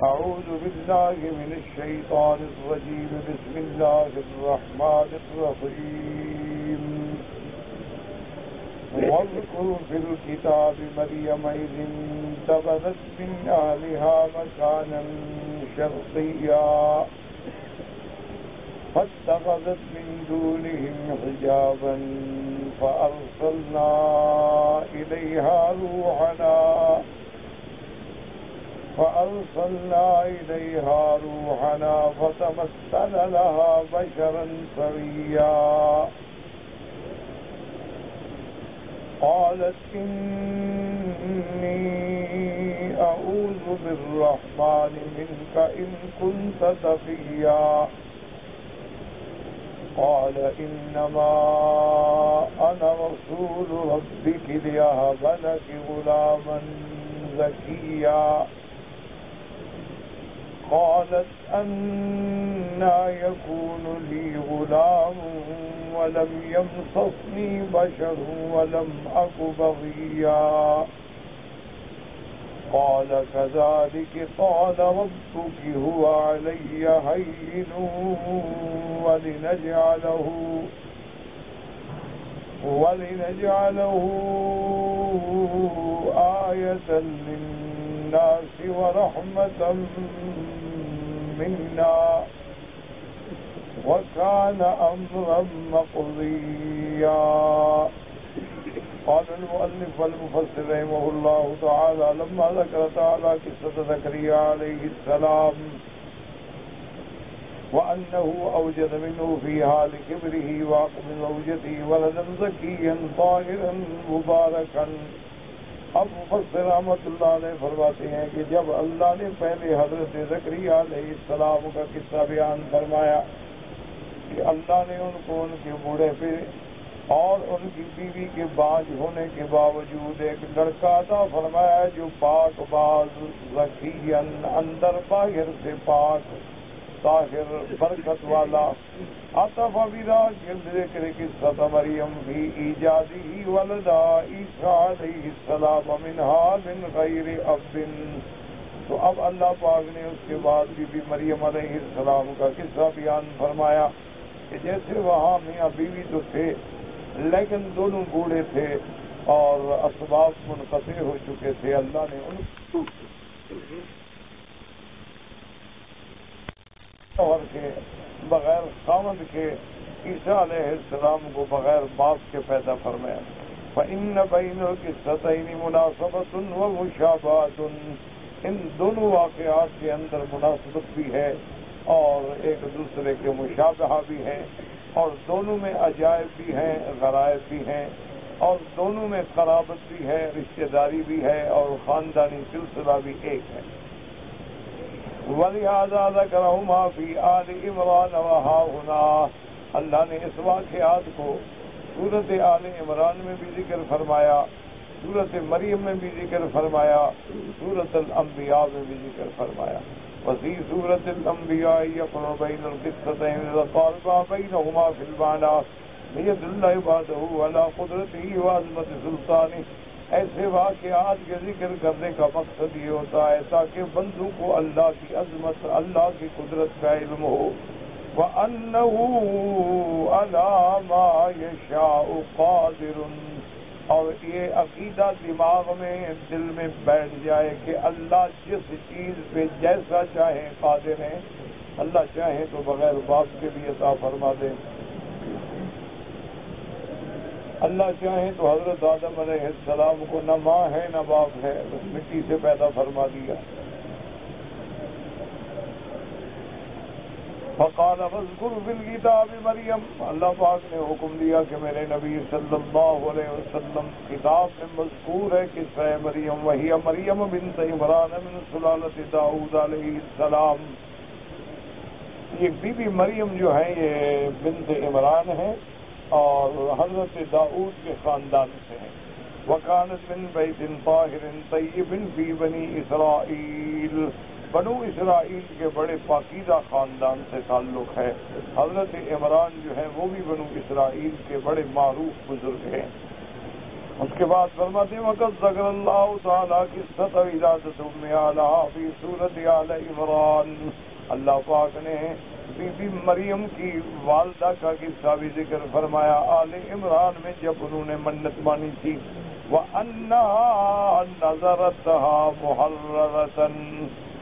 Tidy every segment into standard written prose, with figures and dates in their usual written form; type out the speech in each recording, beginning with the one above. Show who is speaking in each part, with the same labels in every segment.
Speaker 1: أعوذ بالله من الشيطان الرجيم. بسم الله الرحمن الرحيم. واذكر في الكتاب مريم إذ انتبذت من أهلها مكانا شرقيا فاتخذت من دونهم حجابا فأرسلنا إليها روحنا فتمثل لها بشرا سويا قالت إني أعوذ بالرحمن منك إن كنت تقيا قال إنما أنا رسول ربك لأهب لك غلاما زكيا قالت أنى يكون لي غلام ولم يمسسني بشر ولم أك بغيا قال كذلك قال ربك هو علي هين ولنجعله آية للناس ورحمة منا وكان أمرا مقضيا. قال المؤلف والمفسر رحمه الله تعالى لما ذكر تعالى قصة زكريا عليه السلام وأنه أوجد منه في حال كبره وعقب زوجته ولدا زكيا طاهرا مباركا. اب مفسر رحمۃ اللہ علیہ فرماتے ہیں کہ جب اللہ نے پہلے حضرت زکریا علیہ السلام کا قصہ بیان فرمایا کہ اللہ نے ان کو ان کے بوڑھے پہ اور ان کی بیوی کے باز ہونے کے باوجود ایک لڑکا عطا فرمایا جو پاک باز زکیاً اندر باہر سے پاک طاہر برکت والا. عطف بذاکر ذکر قصۃ مریم فی ایجادہ ولدا عیسیٰ علیہ السلام منہا من غیر اب. تو اب اللہ پاک نے اس کے بعد بی بی مریم علیہ السلام کا قصہ بیان فرمایا کہ جیسے وہاں میاں بیوی تو تھے لیکن دونوں بوڑھے تھے اور اسباب منقطع ہو چکے تھے. اللہ نے ان اور کے بغیر خامد کے عیسیٰ علیہ السلام کو بغیر باپ کے پیدا فرمایا. فإن بین القصتین مناسبۃ ومشابہۃ. ان دونوں واقعات کے اندر مناسبت بھی ہے اور ایک دوسرے کے مشابہہ بھی ہیں اور دونوں میں عجائب بھی ہیں غرائب بھی ہیں اور دونوں میں قرابت بھی ہے رشتہ داری بھی ہے اور خاندانی سلسلہ بھی ایک ہے. وَلِهَذَا ذَكَرَهُمَا فِي آلِ عِمْرَانَ وَهَاهُنَا. اللہ نے اس واقعات کو سورت آل عمران میں بھی ذکر فرمایا, سورت مریم میں بھی ذکر فرمایا, سورت الانبیاء میں بھی ذکر فرمایا. وفي سورة الأنبياء يقرن بين القصتين لطالبا بينهما في المعنى ليدل عباده على قدرته وعظمة سلطانه. ایسے واقعات کے ذکر کرنے کا مقصد یہ ہوتا ہے تاکہ بندوں کو اللہ کی عظمت اللہ کی قدرت کا علم ہو. وَأَنَّهُ عَلَى مَا يَشَاءُ قَادِرٌ. اور یہ عقیدہ دماغ میں دل میں بیٹھ جائے کہ اللہ جس چیز پہ جیسا چاہے قادر ہیں. اللہ چاہے تو بغیر باپ کے بھی عطا فرما دے, اللہ چاہے تو حضرت آدم علیہ السلام کو نہ ماں ہے نہ باپ ہے, بس مٹی سے پیدا فرما دیا. فقال واذکر فی الکتاب مریم. اللہ پاک نے حکم دیا کہ میرے نبی صلی اللہ علیہ وسلم کتاب میں مذکور ہے قصہ مریم. وہی مریم بنت عمران من سلالۃ داؤد علیہ السلام. یہ بی بی مریم جو ہے یہ بنت عمران ہے اور حضرت داؤد کے خاندان سے ہیں. وکانت من بیت طاہر طیب فی بنی اسرائیل. بنو اسرائیل کے بڑے پاکیزہ خاندان سے تعلق ہے. حضرت عمران جو ہے وہ بھی بنو اسرائیل کے بڑے معروف بزرگ ہیں. اس کے بعد فرماتے ہیں وقت ذکر اللہ تعالیٰ قصۃ ولادت ام علیٰ فی سورۃ آل عمران، اللہ پاک نے بی بی مریم کی والدہ کا قصہ بھی ذکر فرمایا آل عمران میں، جب انہوں نے منت مانی تھی وَأَنَّهَا نَذَرَتْهَا مُحَرَّرَةً،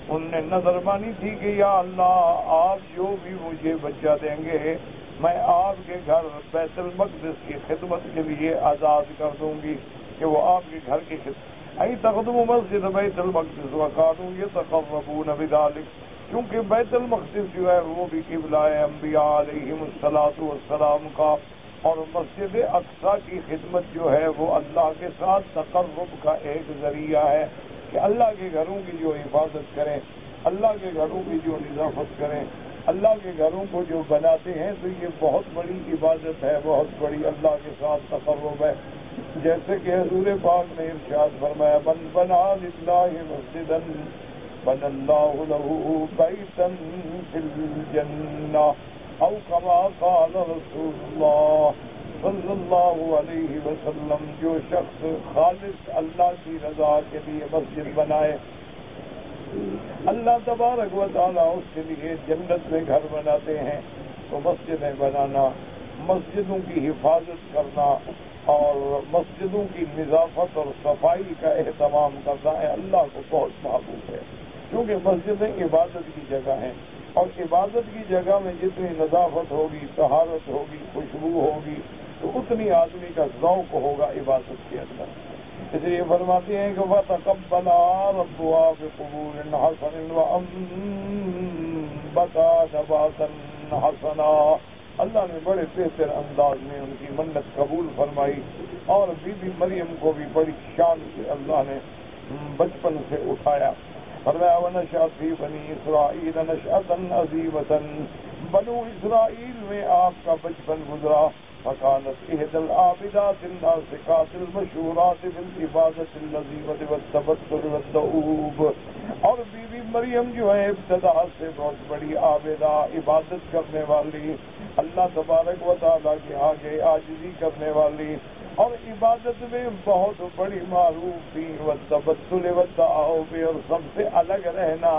Speaker 1: ان نے نظر مانی تھی کہ یا اللہ آپ جو بھی مجھے بچہ دیں گے میں آپ کے گھر بیت المقدس کی خدمت کے لیے آزاد کر دوں گی، کہ وہ آپ کے گھر کی خدمت ای تخدم مسجد بیت المقدس وقالوا یتقربون بذلک، کیونکہ بیت المقدس جو ہے وہ بھی قبلہ ہے انبیاء علیہم السلام کا، اور مسجد اقصیٰ کی خدمت جو ہے وہ اللہ کے ساتھ تقرب کا ایک ذریعہ ہے، کہ اللہ کے گھروں کی جو حفاظت کریں، اللہ کے گھروں کی جو نظافت کریں، اللہ کے گھروں کو جو بناتے ہیں تو یہ بہت بڑی عبادت ہے، بہت بڑی اللہ کے ساتھ تقرب ہے، جیسے کہ حضور پاک نے ارشاد فرمایا من بنا للہ مسجدا بنى الله له بيتا في الجنة او كما قال رسول الله صلی اللہ علیہ وسلم، جو شخص خالص اللہ کی رضا کے لیے مسجد بنائے اللہ تبارک و تعالیٰ اس کے لیے جنت میں گھر بناتے ہیں، تو مسجدیں بنانا، مسجدوں کی حفاظت کرنا اور مسجدوں کی نظافت اور صفائی کا اہتمام کرنا ہے اللہ کو بہت محبوب ہے، کیونکہ مسجدیں عبادت کی جگہ ہیں، اور عبادت کی جگہ میں جتنی نظافت ہوگی، طہارت ہوگی، خوشبو ہوگی، تو اتنی آدمی کا ذوق ہوگا عبادت کے اندر۔ اس لیے فرماتے ہیں کہ وَتَقَبَّلَا رَبُّهَا بِقُبُولٍ حَسَنٍ وَأَنبَتَا نَبَاتًا حَسَنًا، اللہ نے بڑے بہتر انداز میں ان کی منت قبول فرمائی، اور بی بی مریم کو بھی بڑی شان سے اللہ نے بچپن سے اٹھایا، فرمایا وَنَشَأَتْ فِي بَنِي إِسْرَائِيلَ نَشْأَةً عَظِيمَةً، بنو اسرائیل میں آپ کا بچپن گزرا، فَكَانَتْ إِحْدَى الْعَابِدَاتِ النَّاسِكَاتِ الْمَشْهُورَاتِ بِالْعِبَادَةِ اللَّذِيذَةِ وَالتَّبَتُّلِ وَالدَّؤُوبِ، اور بی بی مریم جو ہے ابتدا سے بہت بڑی عابدہ، عبادت کرنے والی، اللہ تبارک و تعالیٰ کے آگے عاجزی کرنے والی، اور عبادت میں بہت بڑی معروف تھی، وَالتَّبَتُّلِ وَالدَّؤُوبِ، اور سب سے الگ رہنا۔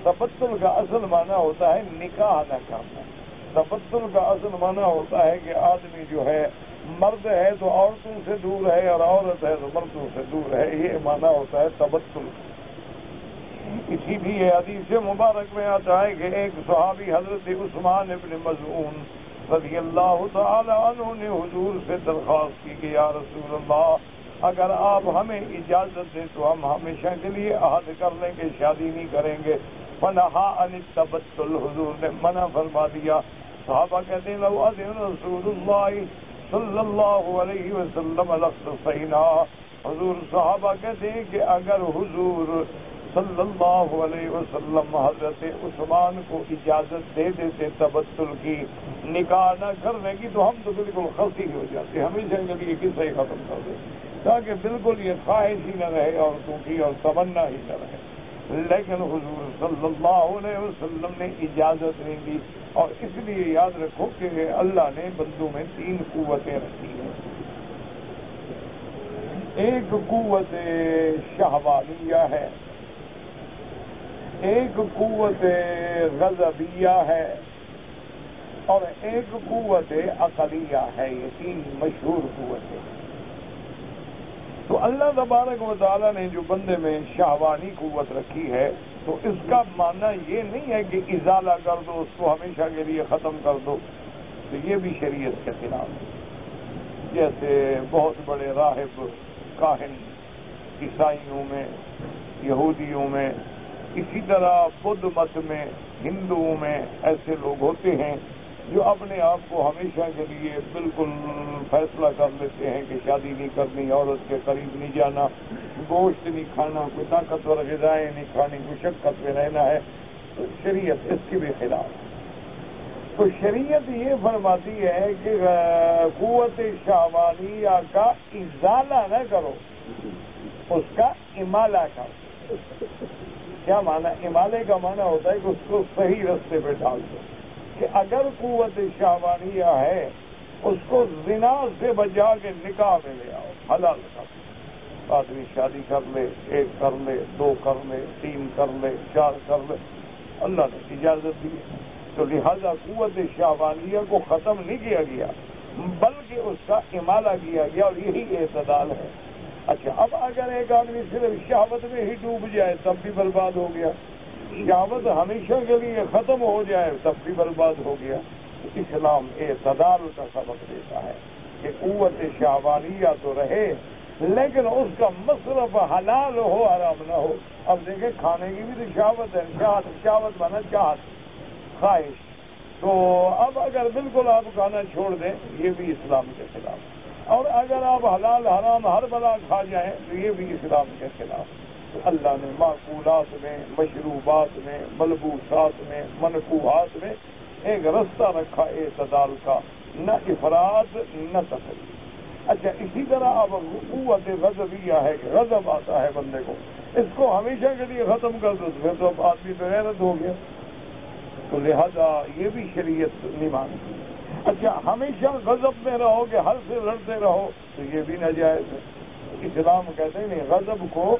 Speaker 1: تبتل کا اصل معنی ہوتا ہے نکاح نہ کرنا، تبتل کا اصل معنی ہوتا ہے کہ آدمی جو ہے مرد ہے تو عورتوں سے دور ہے، اور عورت ہے تو مردوں سے دور ہے، یہ معنی ہوتا ہے تبتل۔ اسی لیے حدیث مبارک میں آتا ہے کہ ایک صحابی حضرت عثمان ابن مظعون رضی اللہ تعالی عنہ نے حضور سے درخواست کی کہ یا رسول اللہ اگر آپ ہمیں اجازت دیں تو ہم ہمیشہ کے لیے عہد کر لیں کہ شادی نہیں کریں گے، فنہا عن التبتل، حضور نے منع فرما دیا۔ صحابہ کہتے ہیں لو اذن رسول اللہ صلی اللہ علیہ وسلم لاختصینا، حضور صحابہ کہتے ہیں کہ اگر حضور صلی اللہ علیہ وسلم حضرت عثمان کو اجازت دے دیتے تبتل کی، نکاح نہ کرنے کی، تو ہم تو بالکل خاصی ہو جاتے، ہمیشہ کے لیے قصہ ختم کر دیں، تاکہ بالکل یہ خواہش ہی نہ رہے عورتوں کی اور تمنا ہی نہ رہے۔ لیکن حضور صلی اللہ علیہ وسلم نے اجازت نہیں دی، اور اس لیے یاد رکھو کہ اللہ نے بندوں میں 3 قوتیں رکھی ہیں، ایک قوت شہوانیہ ہے، ایک قوت غضبیہ ہے، اور ایک قوت عقلیہ ہے، یہ 3 مشہور قوتیں۔ تو اللہ تبارک و تعالیٰ نے جو بندے میں شہوانی قوت رکھی ہے تو اس کا معنی یہ نہیں ہے کہ ازالہ کر دو، اس کو ہمیشہ کے لیے ختم کر دو، تو یہ بھی شریعت کے خلاف ہے۔ جیسے بہت بڑے راہب کاہن عیسائیوں میں، یہودیوں میں، اسی طرح بدھ مت میں، ہندوؤں میں ایسے لوگ ہوتے ہیں جو اپنے آپ کو ہمیشہ کے لیے بالکل فیصلہ کر لیتے ہیں کہ شادی نہیں کرنی، عورت کے قریب نہیں جانا، گوشت نہیں کھانا، کوئی طاقتور غذائیں نہیں کھانی، مشقت میں رہنا ہے، تو شریعت اس کی بھی خلاف ہے۔ تو شریعت یہ فرماتی ہے کہ قوت شہوانیہ کا ازالہ نہ کرو، اس کا امالہ کرو۔ کیا معنی؟ امالے کا معنی ہوتا ہے کہ اس کو صحیح رستے پہ ڈال دو، کہ اگر قوت شہوانیہ ہے اس کو زنا سے بچا کے نکاح میں لے آؤ، حلال کا آدمی شادی کر لے، 1 کر لے، 2 کر لے، 3 کر لے، 4 کر لے، اللہ نے اجازت دی. تو لہذا قوت شہوانیہ کو ختم نہیں کیا گیا بلکہ اس کا امالہ کیا گیا، اور یہی اعتدال ہے. اچھا اب اگر ایک آدمی صرف شہوت میں ہی ڈوب جائے تب بھی برباد ہو گیا، شہوت ہمیشہ کے لیے ختم ہو جائے تب بھی برباد ہو گیا. اسلام اعتدال کا سبق دیتا ہے کہ قوت شہوانیہ تو رہے لیکن اس کا مصرف حلال ہو، حرام نہ ہو. اب دیکھیں کھانے کی بھی تو شہوت ہے، شہوت مانا چاہت، خواہش. تو اب اگر بالکل آپ کھانا چھوڑ دیں یہ بھی اسلام کے خلاف، اور اگر آپ حلال حرام ہر بلا کھا جائیں تو یہ بھی اسلام کے خلاف. تو اللہ نے معقولات میں، مشروبات میں، ملبوسات میں، منقوحات میں ایک رستہ رکھا اعتدال کا، نہ افراد نہ تفریط. اچھا اسی طرح اب قوت غضبیہ ہے کہ غضب آتا ہے بندے کو، اس کو ہمیشہ کے لیے ختم کر دو پھر تو آدمی بے غیرت ہو گیا. تو لہذا یہ بھی شریعت نہیں مانتی. اچھا ہمیشہ غضب میں رہو کہ ہر سے لڑتے رہو تو یہ بھی ناجائز ہے. اسلام کہتے ہیں نہیں، غضب کو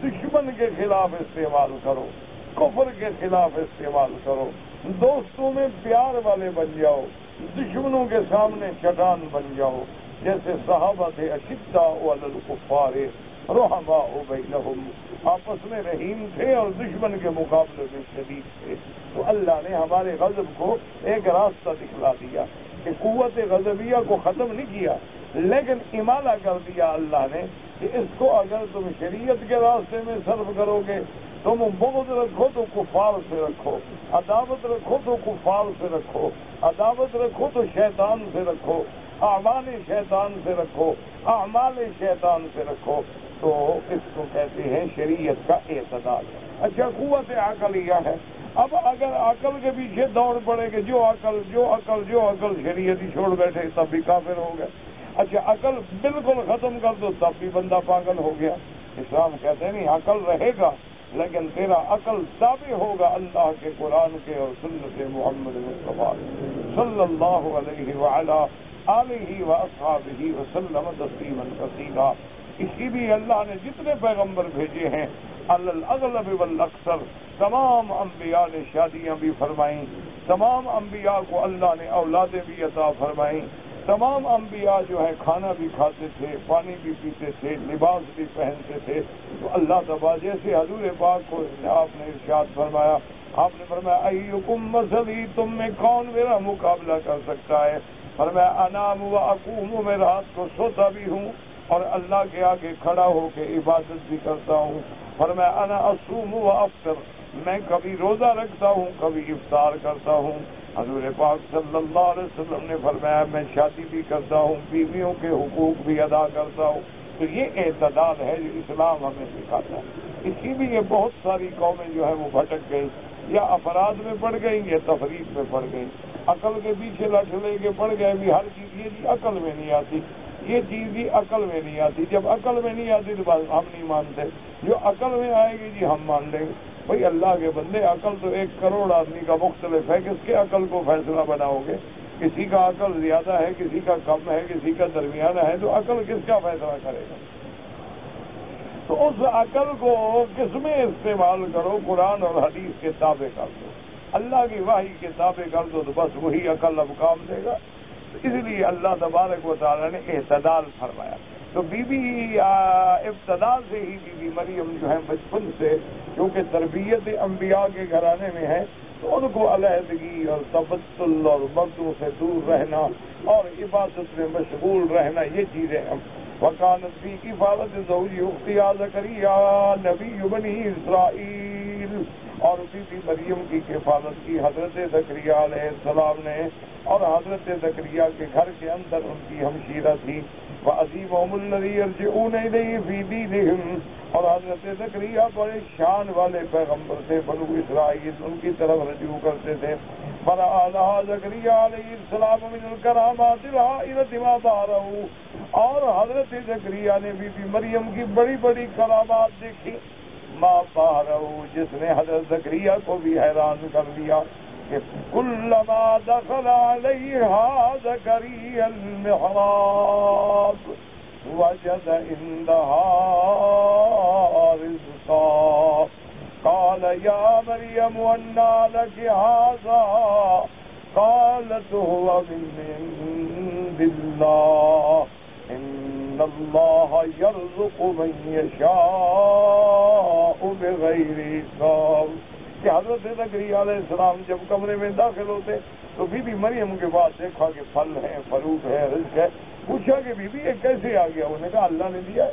Speaker 1: دشمن کے خلاف استعمال کرو، کفر کے خلاف استعمال کرو، دوستوں میں پیار والے بن جاؤ، دشمنوں کے سامنے چٹان بن جاؤ. جیسے صحابہ تھے اشداء علی الکفار رحماء بینہم، آپس میں رحیم تھے اور دشمن کے مقابلے میں شدید تھے. تو اللہ نے ہمارے غضب کو ایک راستہ دکھلا دیا کہ قوت غضبیہ کو ختم نہیں کیا لیکن امالہ کر دیا اللہ نے کہ اس کو اگر تم شریعت کے راستے میں صرف کرو گے، تم بغض رکھو تو کفار سے رکھو، عداوت رکھو تو کفار سے رکھو، عداوت رکھو تو شیطان سے رکھو، اعمال شیطان سے رکھو، اعمال شیطان سے رکھو. تو اس کو کہتے ہیں شریعت کا اعتدال. اچھا قوت عقلیہ ہے. اب اگر عقل کے پیچھے دوڑ پڑے کہ جو عقل شریعت ہی چھوڑ بیٹھے تب بھی کافر ہو گئے. اچھا عقل بالکل ختم کر دو تب بھی بندہ پاگل ہو گیا. اسلام کہتے ہیں نہیں، عقل رہے گا لیکن تیرا عقل تابع ہوگا اللہ کے قرآن کے اور سنت محمد مصطفیٰ صلی اللہ علیہ وعلا آلہ واصحابہ وسلم تسلیما کثیرا. اسی لیے اللہ نے جتنے پیغمبر بھیجے ہیں الاغلب والاکثر تمام انبیاء نے شادیاں بھی فرمائیں، تمام انبیاء کو اللہ نے اولادیں بھی عطا فرمائیں، تمام انبیاء جو ہے کھانا بھی کھاتے تھے، پانی بھی پیتے تھے، لباس بھی پہنتے تھے. تو اللہ تبارک جیسے حضور پاک کو آپ نے ارشاد فرمایا، آپ نے فرمایا ایکم مثلی، تم میں کون میرا مقابلہ کر سکتا ہے؟ فرمایا انام و اقوم، میں رات کو سوتا بھی ہوں اور اللہ کے آگے کھڑا ہو کے عبادت بھی کرتا ہوں. فرمایا انا اصوم و افطر، میں کبھی روزہ رکھتا ہوں کبھی افطار کرتا ہوں. حضور پاک صلی اللہ علیہ وسلم نے فرمایا میں شادی بھی کرتا ہوں، بیویوں کے حقوق بھی ادا کرتا ہوں. تو یہ اعتدال ہے جو اسلام ہمیں سکھاتا ہے. اسی لیے بہت ساری قومیں جو ہے وہ بھٹک گئی، یا افراد میں پڑ گئی یا تفریق میں پڑ گئی، عقل کے پیچھے لٹ لے کے پڑ گئے بھی ہر چیز یہ جی عقل میں نہیں آتی، یہ چیز بھی عقل میں نہیں آتی. جب عقل میں نہیں آتی تو بات ہم نہیں مانتے، جو عقل میں آئے گی جی ہم مان لیں گے. بھئی اللہ کے بندے عقل تو 1 کروڑ آدمی کا مختلف ہے، کس کے عقل کو فیصلہ بناؤ گے؟ کسی کا عقل زیادہ ہے، کسی کا کم ہے، کسی کا درمیانہ ہے، تو عقل کس کا فیصلہ کرے گا؟ تو اس عقل کو کس میں استعمال کرو؟ قرآن اور حدیث کے تابع کر دو، اللہ کی وحی کے تابع کر دو تو بس وہی عقل اب کام دے گا. اس لیے اللہ تبارک و تعالیٰ نے اعتدال فرمایا. تو بی بی ابتدا سے ہی بی بی مریم جو ہے بچپن سے کیونکہ تربیت انبیاء کے گھرانے میں ہے تو ان کو علیحدگی اور تبتل اور مردوں سے دور رہنا اور عبادت میں مشغول رہنا یہ چیزیں ہم وکانت فی کفالت زوجی اختی زکریا نبی بنی اسرائیل، اور بی بی مریم کی کفالت کی حضرت زکریا علیہ السلام نے، اور حضرت زکریا کے گھر کے اندر ان کی ہمشیرہ تھی. وَعَزِيمُهُمُ الَّذِي يَرْجِعُونَ إِلَيْهِ فِي دِينِهِمْ، اور حضرت زکریا بڑے شان والے پیغمبر تھے، بنو اسرائیل ان کی طرف رجوع کرتے تھے. فَرَأَىٰ لَهَا زَكَرِيَّا عَلَيْهِ السَّلَامُ مِنَ الْكَرَامَاتِ الْهَائِلَةِ مَا بَهَرَهُ، اور حضرت زکریا نے بی بی مریم کی بڑی بڑی کرامات دیکھی. ما بَهَرَهُ، جس نے حضرت زکریا کو بھی حیران کر دیا کہ کلما دخل علیہا زکریا المحراب، وجد عندها رزقا قال يا مريم أنى لك هذا قالت هو من عند الله إن الله يرزق من يشاء بغير حساب. کہ حضرت زکریا علیہ السلام جب کمرے میں داخل ہوتے تو بی بی مریم کے پاس دیکھا کہ پھل ہے، فروٹ ہے، رزق ہے. پوچھا کہ بی بی یہ کیسے آ گیا؟ انہوں نے کہا اللہ نے دیا ہے.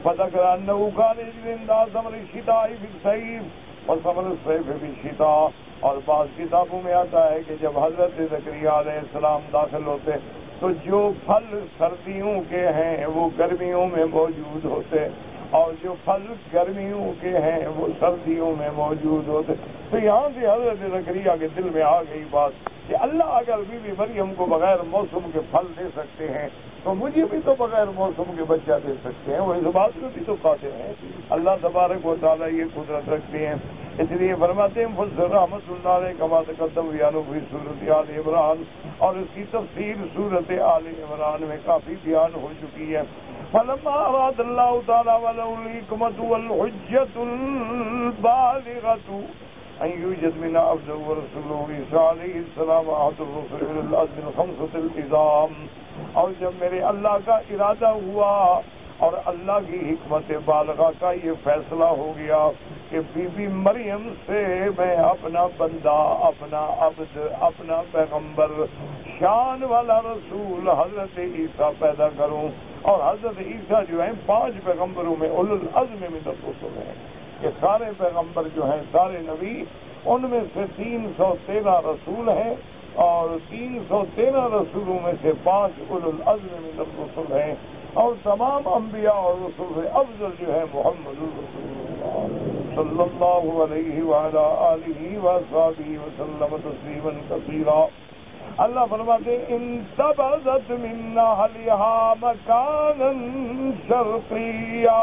Speaker 1: فذكر أنه كان يجري عند ثمر الشتاء في الصيف وثمر الصيف في الشتاء. اور بعض کتابوں میں آتا ہے کہ جب حضرت زکریا علیہ السلام داخل ہوتے تو جو پھل سردیوں کے ہیں وہ گرمیوں میں موجود ہوتے اور جو پھل گرمیوں کے ہیں وہ سردیوں میں موجود ہوتے. تو یہاں سے حضرت زکریا کے دل میں آ گئی بات کہ اللہ اگر بی بی مریم کو بغیر موسم کے پھل دے سکتے ہیں تو مجھے بھی تو بغیر موسم کے بچہ دے سکتے ہیں. وہ اس بات میں بھی تو قادر ہیں. اللہ تبارک و تعالیٰ یہ قدرت رکھتے ہیں. اس لیے فرماتے ہیں فضل رحمۃ اللہ علیہ کما تقدم بیانو فی سورۃ آل عمران، اور اس کی تفسیر سورۃ آل عمران میں کافی بیان ہو چکی ہے. فلما اراد اللہ تعالیٰ وله الحکمۃ والحجۃ البالغۃ ان یوجد من عبده ورسوله عیسیٰ علیہ السلام احد الرسل اولي العزم الخمسۃ العظام. اور جب میرے اللہ کا ارادہ ہوا اور اللہ کی حکمت بالغہ کا یہ فیصلہ ہو گیا کہ بی بی مریم سے میں اپنا بندہ، اپنا عبد، اپنا پیغمبر، شان والا رسول حضرت عیسیٰ پیدا کروں. اور حضرت عیسیٰ جو ہیں 5 پیغمبروں میں اولو العزم من الرسل ہیں. یہ سارے پیغمبر جو ہیں، سارے نبی، ان میں سے 313 رسول ہیں اور 313 رسولوں میں سے 5 اولو العزم من الرسل ہیں. اور تمام انبیاء اور رسول سے افضل جو ہے محمد رسول اللہ صلی اللہ علیہ وعلی آلہ وصحبہ وسلم تسلیما کثیرا. اللہ فرماتے انتبذت من اہلها مکانا شرقیا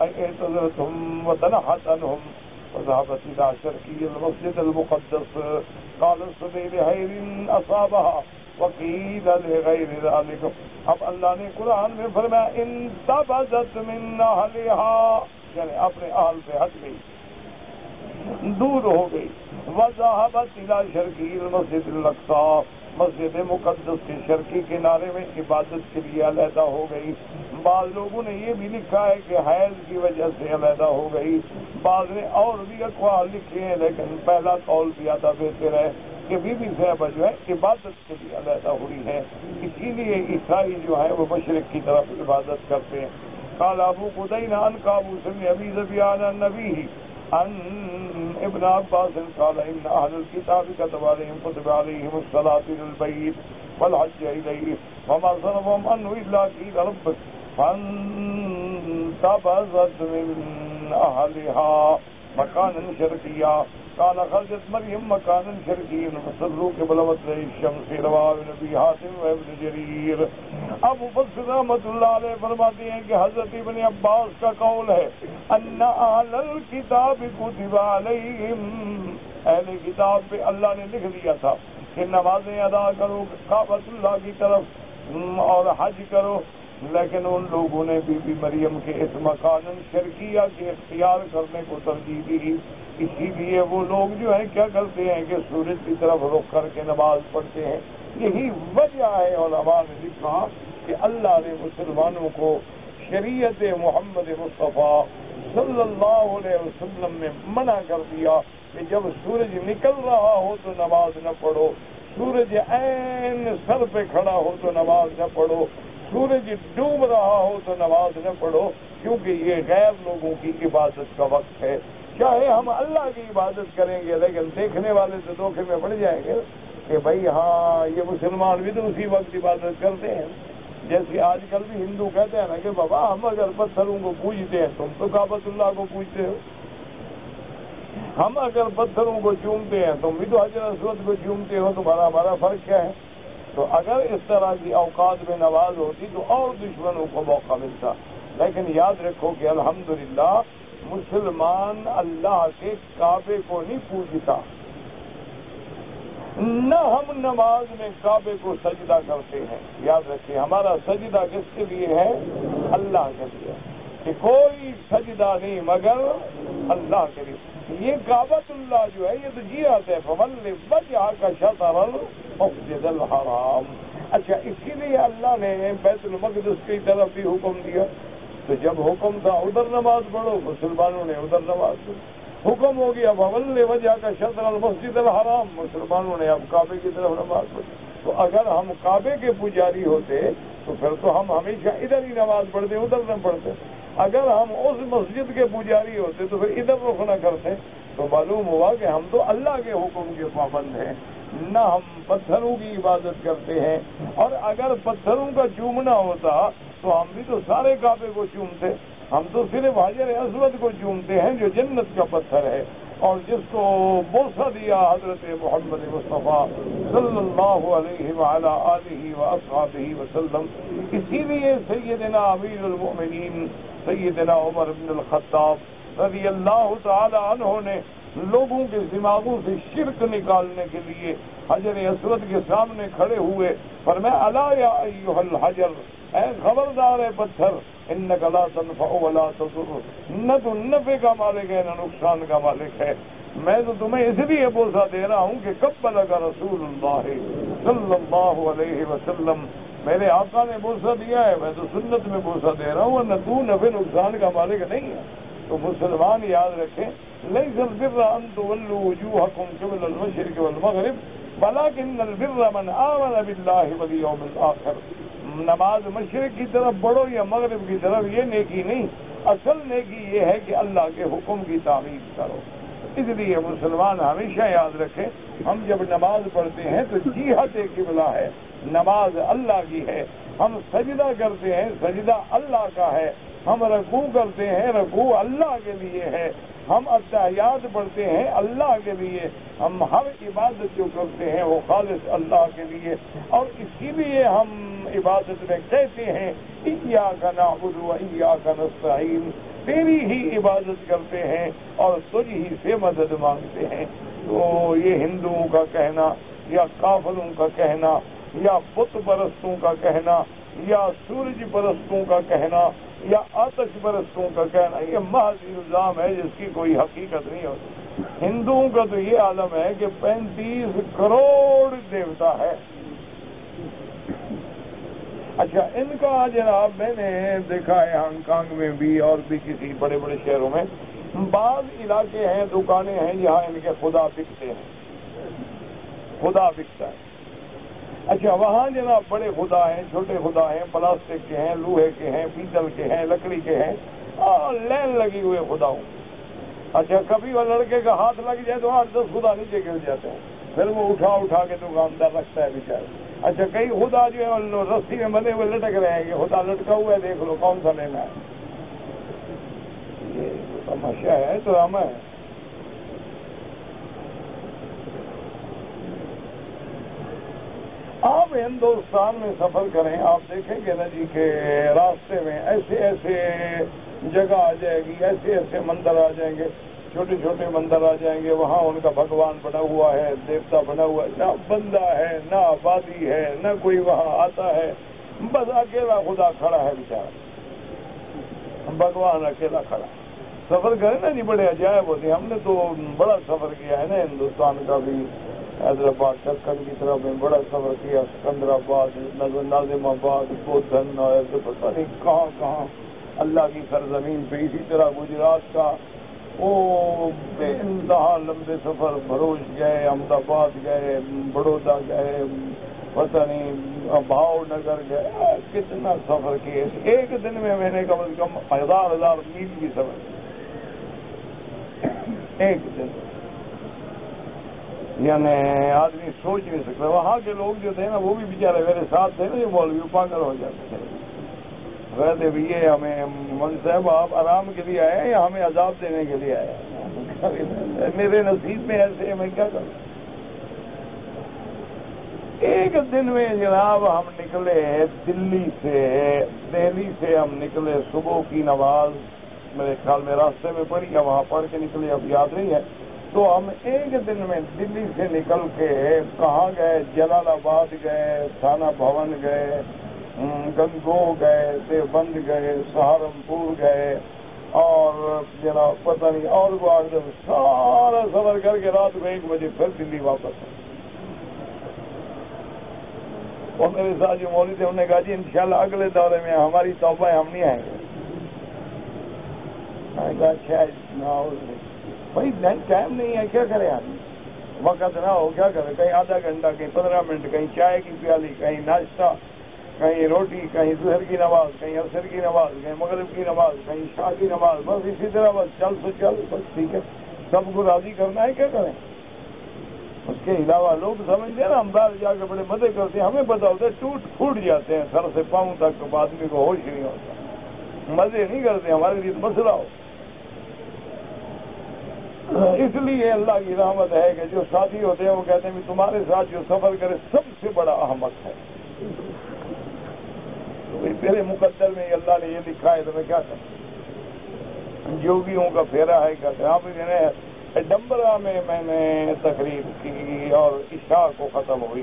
Speaker 1: اعتذرتهم وتنحت عنهم وذهبت الى شرقی المسجد المقدس قال السبيل خیر اصابها وقیل لغیر ذلك. اب اللہ نے قرآن میں فرمایا انتبذت من اہلها، یعنی اپنے اہل سے ہٹ گئی، دور ہو گئی. وذهبت الى شرقی المسجد الاقصی، مسجد مقدس کے شرقی کنارے میں عبادت کے لیے علیحدہ ہو گئی. بعض لوگوں نے یہ بھی لکھا ہے کہ حیض کی وجہ سے علیحدہ ہو گئی. بعض نے اور بھی اقوال لکھے ہیں، لیکن پہلا قول زیادہ بہتر ہے کہ بی بی صاحبہ جو ہے عبادت کے لیے علیحدہ ہوئی ہے. اسی لیے عیسائی جو ہے وہ مشرق کی طرف عبادت کرتے ہیں. قال ابو قدینہ عن قابوس بن ابی ذبیان النبی عن ابن عباس قال ان اهل الكتاب كتب عليهم كتب عليهم الصلاة للبيت والحج اليه وما صرفهم عنه الا قيل ربك فانتبذت من اهلها مكانا شرقيا قال خرجت مريم مكانا شرقيا فصلوا قبل مطلع الشمس رواه نبی حاتم و ابن جریر. اب مفسر رحمۃ اللہ علیہ فرماتے ہیں کہ حضرت ابن عباس کا قول ہے ان اہل الکتاب کتب علیہم، اہل کتاب پہ اللہ نے لکھ دیا تھا کہ نمازیں ادا کرو کعبۃ اللہ کی طرف اور حج کرو، لیکن ان لوگوں نے بی بی مریم کے اس مکان شرقیہ کے اختیار کرنے کو ترجیح دی. اسی لیے وہ لوگ جو ہیں کیا کرتے ہیں کہ سورج کی طرف رخ کر کے نماز پڑھتے ہیں. یہی وجہ ہے علماء نے لکھا کہ اللہ نے مسلمانوں کو شریعت محمد مصطفیٰ صلی اللہ علیہ وسلم نے منع کر دیا کہ جب سورج نکل رہا ہو تو نماز نہ پڑھو، سورج عین سر پہ کھڑا ہو تو نماز نہ پڑھو، سورج ڈوب رہا ہو تو نماز نہ پڑھو، کیونکہ یہ غیر لوگوں کی عبادت کا وقت ہے. چاہے ہم اللہ کی عبادت کریں گے لیکن دیکھنے والے تو دھوکے میں پڑ جائیں گے کہ بھائی ہاں یہ مسلمان بھی تو اسی وقت عبادت کرتے ہیں. جیسے آج کل بھی ہندو کہتے ہیں نا کہ بابا ہم اگر پتھروں کو پوجتے ہیں تم تو کعبۃ اللہ کو پوجتے ہو، ہم اگر پتھروں کو چومتے ہیں تم بھی تو حجر اسود کو چومتے ہو، تمہارا ہمارا فرق کیا ہے؟ تو اگر اس طرح کی اوقات میں نماز ہوتی تو اور دشمنوں کو موقع ملتا. لیکن یاد رکھو کہ الحمدللہ مسلمان اللہ کے کعبے کو نہیں پوجتا، نہ ہم نماز میں کعبے کو سجدہ کرتے ہیں. یاد رکھیں ہمارا سجدہ کس کے لیے ہے؟ اللہ کے لیے، کہ کوئی سجدہ نہیں مگر اللہ کے لیے. یہ کعبۃ اللہ جو ہے یہ تو جہت ہے، فَوَلِّ وَجْهَكَ شَطْرَ الْمَسْجِدِ الْحَرَامِ. اچھا اسی لیے اللہ نے بیت المقدس کی طرف بھی حکم دیا. تو جب حکم تھا ادھر نماز پڑھو، مسلمانوں نے ادھر نماز پڑھی. حکم ہو گیا فَوَلِّ وَجْهَكَ شَطْرَ الْمَسْجِدِ الْحَرَامِ، مسلمانوں نے اب کعبے کی طرف نماز پڑھی. تو اگر ہم کعبے کے پجاری ہوتے تو پھر تو ہم ہمیشہ ادھر ہی نماز پڑھتے، ادھر نہ پڑھتے. اگر ہم اس مسجد کے پجاری ہوتے تو پھر ادھر رخ نہ کرتے. تو معلوم ہوا کہ ہم تو اللہ کے حکم کے پابند ہیں، نہ ہم پتھروں کی عبادت کرتے ہیں. اور اگر پتھروں کا چومنا ہوتا تو ہم بھی تو سارے کعبے کو چومتے. ہم تو صرف حجر اسود کو چومتے ہیں جو جنت کا پتھر ہے اور جس کو بوسہ دیا حضرت محمد مصطفیٰ صلی اللہ علیہ وعلی آلہ واصحابہ وسلم. اسی لیے سیدنا امیر المؤمنین سیدنا عمر بن الخطاب رضی اللہ تعالی عنہ نے لوگوں کے دماغوں سے شرک نکالنے کے لیے حجر اسود کے سامنے کھڑے ہوئے، فرمایا الا یا ایھا الحجر، اے خبردار ہے پتھر، انک لا تنفع ولا تضر، نہ تو نفع کا مالک ہے نہ نقصان کا مالک ہے. میں تو تمہیں اس لیے بوسہ دے رہا ہوں کہ قبلک رسول اللہ صلی اللہ علیہ وسلم، میرے آقا نے بوسہ دیا ہے، میں تو سنت میں بوسہ دے رہا ہوں، ورنہ تو نفع نقصان کا مالک نہیں ہے. تو مسلمان یاد رکھیں لیس البر ان تولوا وجوہکم قبل المشرق والمغرب ولکن البر من آمن باللہ والیوم الآخر. نماز مشرق کی طرف بڑھو یا مغرب کی طرف یہ نیکی نہیں، اصل نیکی یہ ہے کہ اللہ کے حکم کی تعمیل کرو. اس لیے مسلمان ہمیشہ یاد رکھیں ہم جب نماز پڑھتے ہیں تو جہت قبلہ ہے، نماز اللہ کی ہے. ہم سجدہ کرتے ہیں، سجدہ اللہ کا ہے. ہم رکوع کرتے ہیں، رکوع اللہ کے لیے ہے. ہم التحیات پڑھتے ہیں اللہ کے لیے. ہم ہر عبادت جو کرتے ہیں وہ خالص اللہ کے لیے. اور اسی لیے ہم عبادت میں کہتے ہیں ایاک نعبد و ایاک نستعین، تیری ہی عبادت کرتے ہیں اور تجھ ہی سے مدد مانگتے ہیں. تو یہ ہندوؤں کا کہنا یا کافروں کا کہنا یا بت پرستوں کا کہنا یا سورج پرستوں کا کہنا یا آتش پرستوں کا کہنا یہ محض الزام ہے جس کی کوئی حقیقت نہیں ہوتی. ہندوؤں کا تو یہ عالم ہے کہ 35 کروڑ دیوتا ہے. اچھا ان کا جناب میں نے دیکھا ہے ہانگ کانگ میں بھی اور بھی کسی بڑے بڑے شہروں میں بعض علاقے ہیں، دکانیں ہیں جہاں ان کے خدا بکتے ہیں، خدا بکتا ہے. اچھا وہاں جناب بڑے خدا ہیں، چھوٹے خدا ہیں، پلاسٹک کے ہیں، لوہے کے ہیں، پیتل کے ہیں، لکڑی کے ہیں، اور لین لگی ہوئے خدا ہوں. اچھا کبھی وہ لڑکے کا ہاتھ لگ جائے تو 8-10 خدا نیچے گر جاتے ہیں، پھر وہ اٹھا کے دکاندار رکھتا ہے بیچارہ. اچھا کئی خدا جو ہے رسی میں بندے ہوئے لٹک رہے ہیں کہ خدا لٹکا ہوا ہے دیکھ لو کون سا لینا ہے. یہ تماشا ہے تو ڈرامہ ہے. آپ ہندوستان میں سفر کریں آپ دیکھیں گے نا جی کہ راستے میں ایسے ایسے جگہ آ جائے گی، ایسے ایسے مندر آ جائیں گے، چھوٹے چھوٹے مندر آ جائیں گے، وہاں ان کا بھگوان بنا ہوا ہے، دیوتا بنا ہوا ہے، نہ بندہ ہے نہ آبادی ہے نہ کوئی وہاں آتا ہے، بس اکیلا خدا کھڑا ہے بیچارہ، بھگوان اکیلا کھڑا. سفر کریں نا جی بڑے عجائب ہوتے ہیں. ہم نے تو بڑا سفر کیا ہے نا ہندوستان کا بھی، حیدرآباد دکن کی طرف میں بڑا سفر کیا، سکندرآباد، ناظم آباد، بودھن، اور پتہ نہیں کہاں کہاں اللہ کی سرزمین پہ. اسی طرح گجرات کا وہ بے انتہا لمبے سفر، بھروچ گئے، احمد آباد گئے، بڑودہ گئے، پتہ نہیں بھاؤ نگر گئے، کتنا سفر کیے. ایک دن میں نے کم از کم 1000 میل کی سفر ایک دن، یعنی آدمی سوچ نہیں سکتا. وہاں کے لوگ جو تھے نا وہ بھی بیچارے میرے ساتھ تھے نا، یہ مولوی پاگل ہو جاتے تھے، کہتے بھی یہ ہمیں من صاحب آپ آرام کے لیے آئے یا ہمیں عذاب دینے کے لیے آئے؟ میرے نصیب میں ایسے میں کیا کروں. ایک دن میں جناب ہم نکلے دہلی سے ہم نکلے صبح کی نماز میرے خیال میں راستے میں پڑھی یا وہاں پڑھ کے نکلے، اب یاد نہیں ہے. تو ہم ایک دن میں دلی سے نکل کے کہاں گئے؟ جلال آباد گئے، تھانہ بھون گئے، گنگو گئے، دیوبند گئے، سہارنپور گئے، اور جناب پتہ نہیں اور گوادر، سارا سفر کر کے رات کو 1 بجے پھر دلی واپس۔ اور میرے ساتھ جو مولوی تھے انہوں نے کہا جی انشاءاللہ اگلے دورے میں ہماری توبہ ہے، ہم نہیں آئیں گے۔ میں نے کہا اچھا بھائی ٹائم نہیں ہے، کیا کریں آدمی، وقت نہ ہو کیا کریں، کہیں آدھا گھنٹہ، کہیں 15 منٹ، کہیں چائے کی پیالی، کہیں ناشتہ، کہیں روٹی، کہیں ظہر کی نماز، کہیں عصر کی نماز، کہیں مغرب کی نماز، کہیں عشاء کی نماز، بس اسی طرح بس چل تو چل، بس ٹھیک ہے، سب کو راضی کرنا ہے، کیا کریں۔ اس کے علاوہ لوگ سمجھتے ہیں نا ہم باہر جا کے بڑے مزے کرتے ہیں، ہمیں پتہ ہوتا ہے ٹوٹ پھوٹ جاتے ہیں سر سے پاؤں تک، آدمی کو ہوش نہیں ہوتا، مزے نہیں کرتے، ہمارے لیے مسئلہ ہو۔ اس لیے اللہ کی رحمت ہے کہ جو ساتھی ہوتے ہیں وہ کہتے ہیں تمہارے ساتھ جو سفر کرے سب سے بڑا احمق ہے، تیرے مقدر میں اللہ نے یہ لکھا ہے تو میں کیا کروں۔ یوگیوں کا پھیرا ہے، کہتے ہیں آپ ڈمبرا میں نے تقریر کی اور عشاء کو ختم ہوئی۔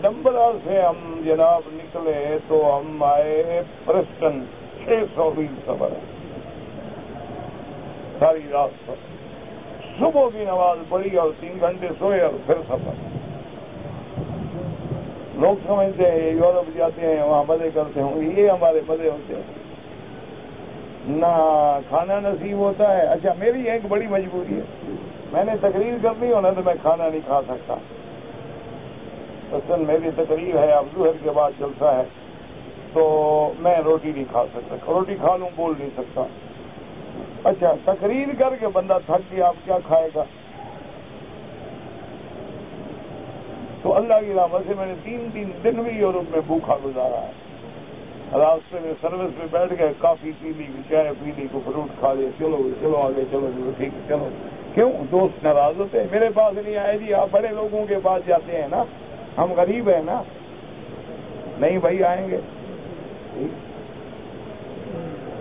Speaker 1: ڈمبرا سے ہم جناب نکلے تو ہم آئے پرسٹن، 600 میل سفر ہے، ساری رات پر، صبح کی نماز پڑھی اور 3 گھنٹے سوئے اور پھر سفر۔ لوگ سمجھتے ہیں یورپ جاتے ہیں وہاں مزے کرتے ہوں، یہ ہمارے مزے ہوتے ہیں، نہ کھانا نصیب ہوتا ہے۔ اچھا میری ایک بڑی مجبوری ہے، میں نے تقریر کرنی ہو نا تو میں کھانا نہیں کھا سکتا، اصل میری تقریر ہے، اب ظہر کے بعد جلسہ ہے تو میں روٹی نہیں کھا سکتا، روٹی کھا لوں بول نہیں سکتا۔ اچھا تقریر کر کے بندہ تھک گیا، اب کیا کھائے گا؟ تو اللہ کی رحمت سے میں نے 3 دن بھی یورپ میں بھوکھا گزارا ہے، راستے میں سروس میں بیٹھ گئے، کافی پی لی، چائے پی لی، کو فروٹ کھا لیا، چلو آگے چلو، ٹھیک ہے چلو۔ کیوں دوست ناراض ہوتے ہیں؟ میرے پاس نہیں آئے جی، آپ بڑے لوگوں کے پاس جاتے ہیں نا، ہم غریب ہیں نا، نہیں بھائی آئیں گے۔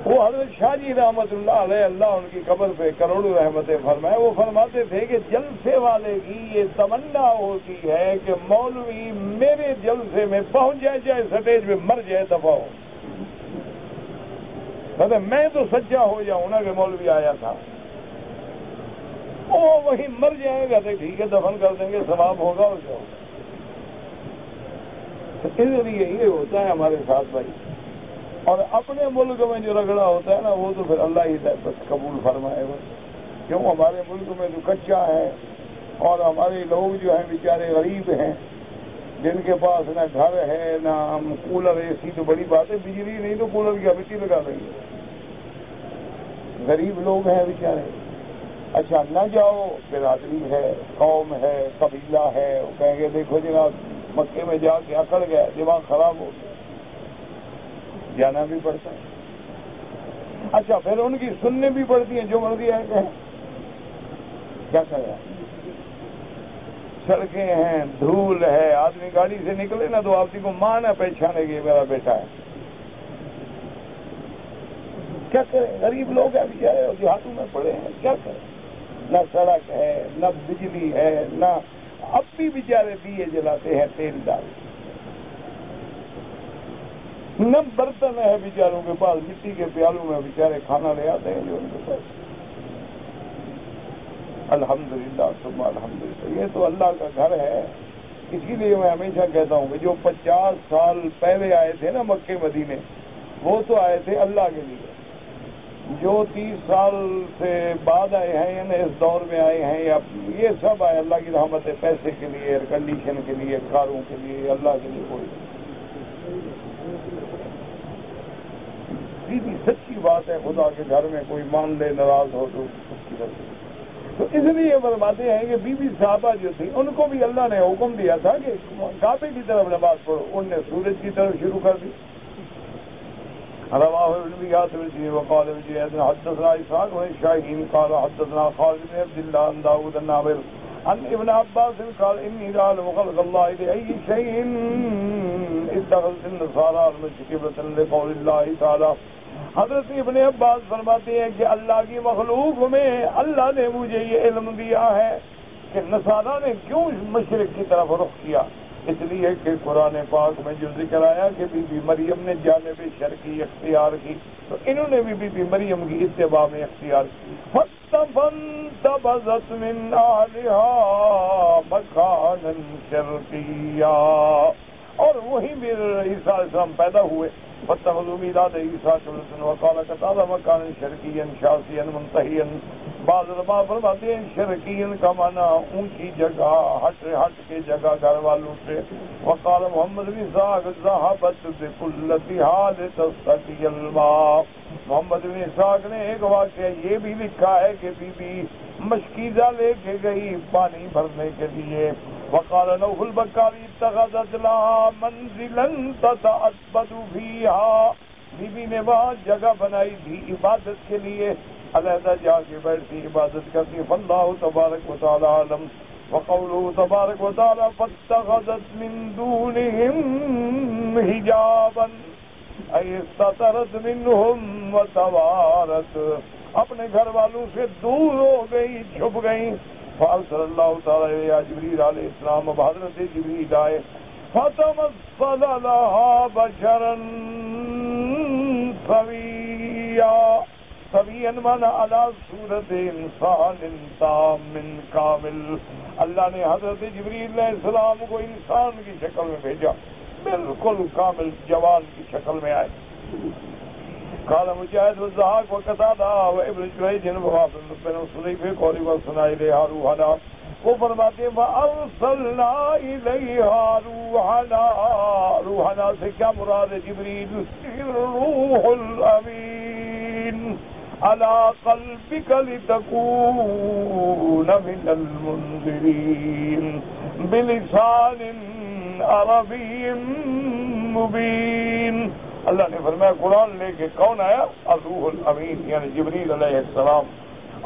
Speaker 1: وہ حضرت شاہ جی رحمت اللہ علیہ، اللہ ان کی قبر پہ کروڑوں رحمتیں فرمائے، وہ فرماتے تھے کہ جلسے والے کی یہ تمنا ہوتی ہے کہ مولوی میرے جلسے میں پہنچ جائے، چاہے سٹیج پہ مر جائے دفعہ ہو، میں تو سچا ہو جاؤں نا کہ مولوی آیا تھا، وہ وہیں مر جائے گا تو ٹھیک ہے دفن کر دیں گے، ثواب ہوگا اور کیا ہوگا۔ اس لیے یہ ہوتا ہے ہمارے ساتھ بھائی، اور اپنے ملک میں جو رگڑا ہوتا ہے نا وہ تو پھر اللہ ہی بس قبول فرمائے گا، کیوں ہمارے ملک میں جو کچا ہے اور ہمارے لوگ جو ہیں بیچارے غریب ہیں، جن کے پاس نہ گھر ہے نہ کولر، اے سی تو بڑی بات ہے، بجلی نہیں تو کولر کی مٹی لگا دیں گے، غریب لوگ ہیں بیچارے۔ اچھا نہ جاؤ، برادری ہے، قوم ہے، قبیلہ ہے، وہ کہیں گے دیکھو جناب مکے میں جا کے اکڑ گیا، دماغ خراب ہو گیا، جانا بھی پڑتا ہے۔ اچھا پھر ان کی سننے بھی پڑتی ہیں، جو مرضی ہے کہیں، کیا کرے؟ سڑکیں ہیں، دھول ہے، آدمی گاڑی سے نکلے نا تو آپ کو ماں نہ پہچانے گی میرا بیٹا ہے، کیا کریں؟ غریب لوگ ہیں بیچارے، اور دیہاتوں میں پڑے ہیں، کیا کریں؟ نہ سڑک ہے، نہ بجلی ہے، نہ اب بھی بیچارے دیے جلاتے ہیں تیل ڈال، نہ برتن ہے بیچاروں کے پاس، مٹی کے پیالوں میں بیچارے کھانا لے آتے ہیں جو ان کے پاس۔ الحمدللہ ثم الحمدللہ، یہ تو اللہ کا گھر ہے۔ اسی لیے میں ہمیشہ کہتا ہوں کہ جو 50 سال پہلے آئے تھے نا مکے مدینے، وہ تو آئے تھے اللہ کے لیے، جو 30 سال سے بعد آئے ہیں یعنی اس دور میں آئے ہیں، یا یہ سب آئے اللہ کی رحمت ہے، پیسے کے لیے، ایئر کنڈیشن کے لیے، کاروں کے لیے، اللہ کے لیے کوئی سیدھی سچی بات ہے۔ خدا کے گھر میں کوئی مان لے ناراض ہو تو اس کی وجہ، تو اس لیے فرماتے ہیں کہ بی بی صاحبہ جو تھی ان کو بھی اللہ نے حکم دیا تھا کہ کعبے کی طرف نماز پڑھو، ان نے سورج کی طرف شروع کر دی۔ رواه ابن بياته وقال حدثنا اسحاق بن شاهين قال حدثنا خالد بن عبد الله عن داود النابل عن ابن عباس قال اني لأعلم خلق الله لأي شيء اتخذت النصارى المسجد قبلة لقول الله تعالى حضرت ابن عباس فرماتے ہیں کہ اللہ کی مخلوق میں اللہ نے مجھے یہ علم دیا ہے کہ نصارہ نے کیوں مشرق کی طرف رخ کیا، اس لیے کہ قرآن پاک میں جو ذکر آیا کہ بی بی مریم نے جانب شرقی اختیار کی، تو انہوں نے بھی بی بی مریم کی اتباع میں اختیار کی. فَانْتَبَذَتْ مِنْ أَهْلِهَا مَكَانًا شَرْقِيًّا، اور وہیں بھی عیسیٰ علیہ السلام پیدا ہوئے. فَاتَّخَذُوا مِيلَادَ عِيسَىٰ كَلَّةً وَقَالَ قَتَادَةُ مَكَانًا شَرْقِيًّا شَاسِيًا مُنْتَهِيًا. بعض علماء فرماتے ہیں شرقین کا معنی اونچی جگہ، ہٹ کے جگہ گھر والوں سے. وقال محمد بن اسحاق ذهبت بكلتها لتستقي الماء. محمد بن اسحاق نے ایک واقعہ یہ بھی لکھا ہے کہ بی بی مشکیزہ لے کے گئی پانی بھرنے کے لیے. وقال نوح البکاری اتخذت لها منزلا تتعبد فيها. بی بی نے وہاں جگہ بنائی تھی عبادت کے لیے، علیحدہ جا کے بیٹھتی عبادت کرتی. فاللہ تبارک و تعالی عالم. وقوله تبارک و تعالی فاتخذت من دونهم حجابا ای استترت منهم وتوارت، اپنے گھر والوں سے دور ہو گئی، چھپ گئی. فارسل اللہ تعالی یا جبریل علیہ السلام، اب حضرت جبریل آئے. فتمثل لها بشرا سویا، سویا مانا علی صورت انسان تام کامل. اللہ نے حضرت جبریل علیہ السلام کو انسان کی شکل میں بھیجا، بالکل کامل جوان کی شکل میں آئے. قال مجاہد والضحاک وقتادہ وابن جریج وابن صلیف قولی وصنائلہ روحنا، وہ فرماتے ہیں وَأَرْسَلْنَا إِلَيْهَا رُوحَنَا. روحنا سے کیا مراد ہے؟ جبریل. الروح الامین علی قلبک لتکون من المنذرین بلسان عربی مبین. اللہ نے فرمایا قرآن لے کے کون آیا؟ الروح الامین یعنی جبریل علیہ السلام.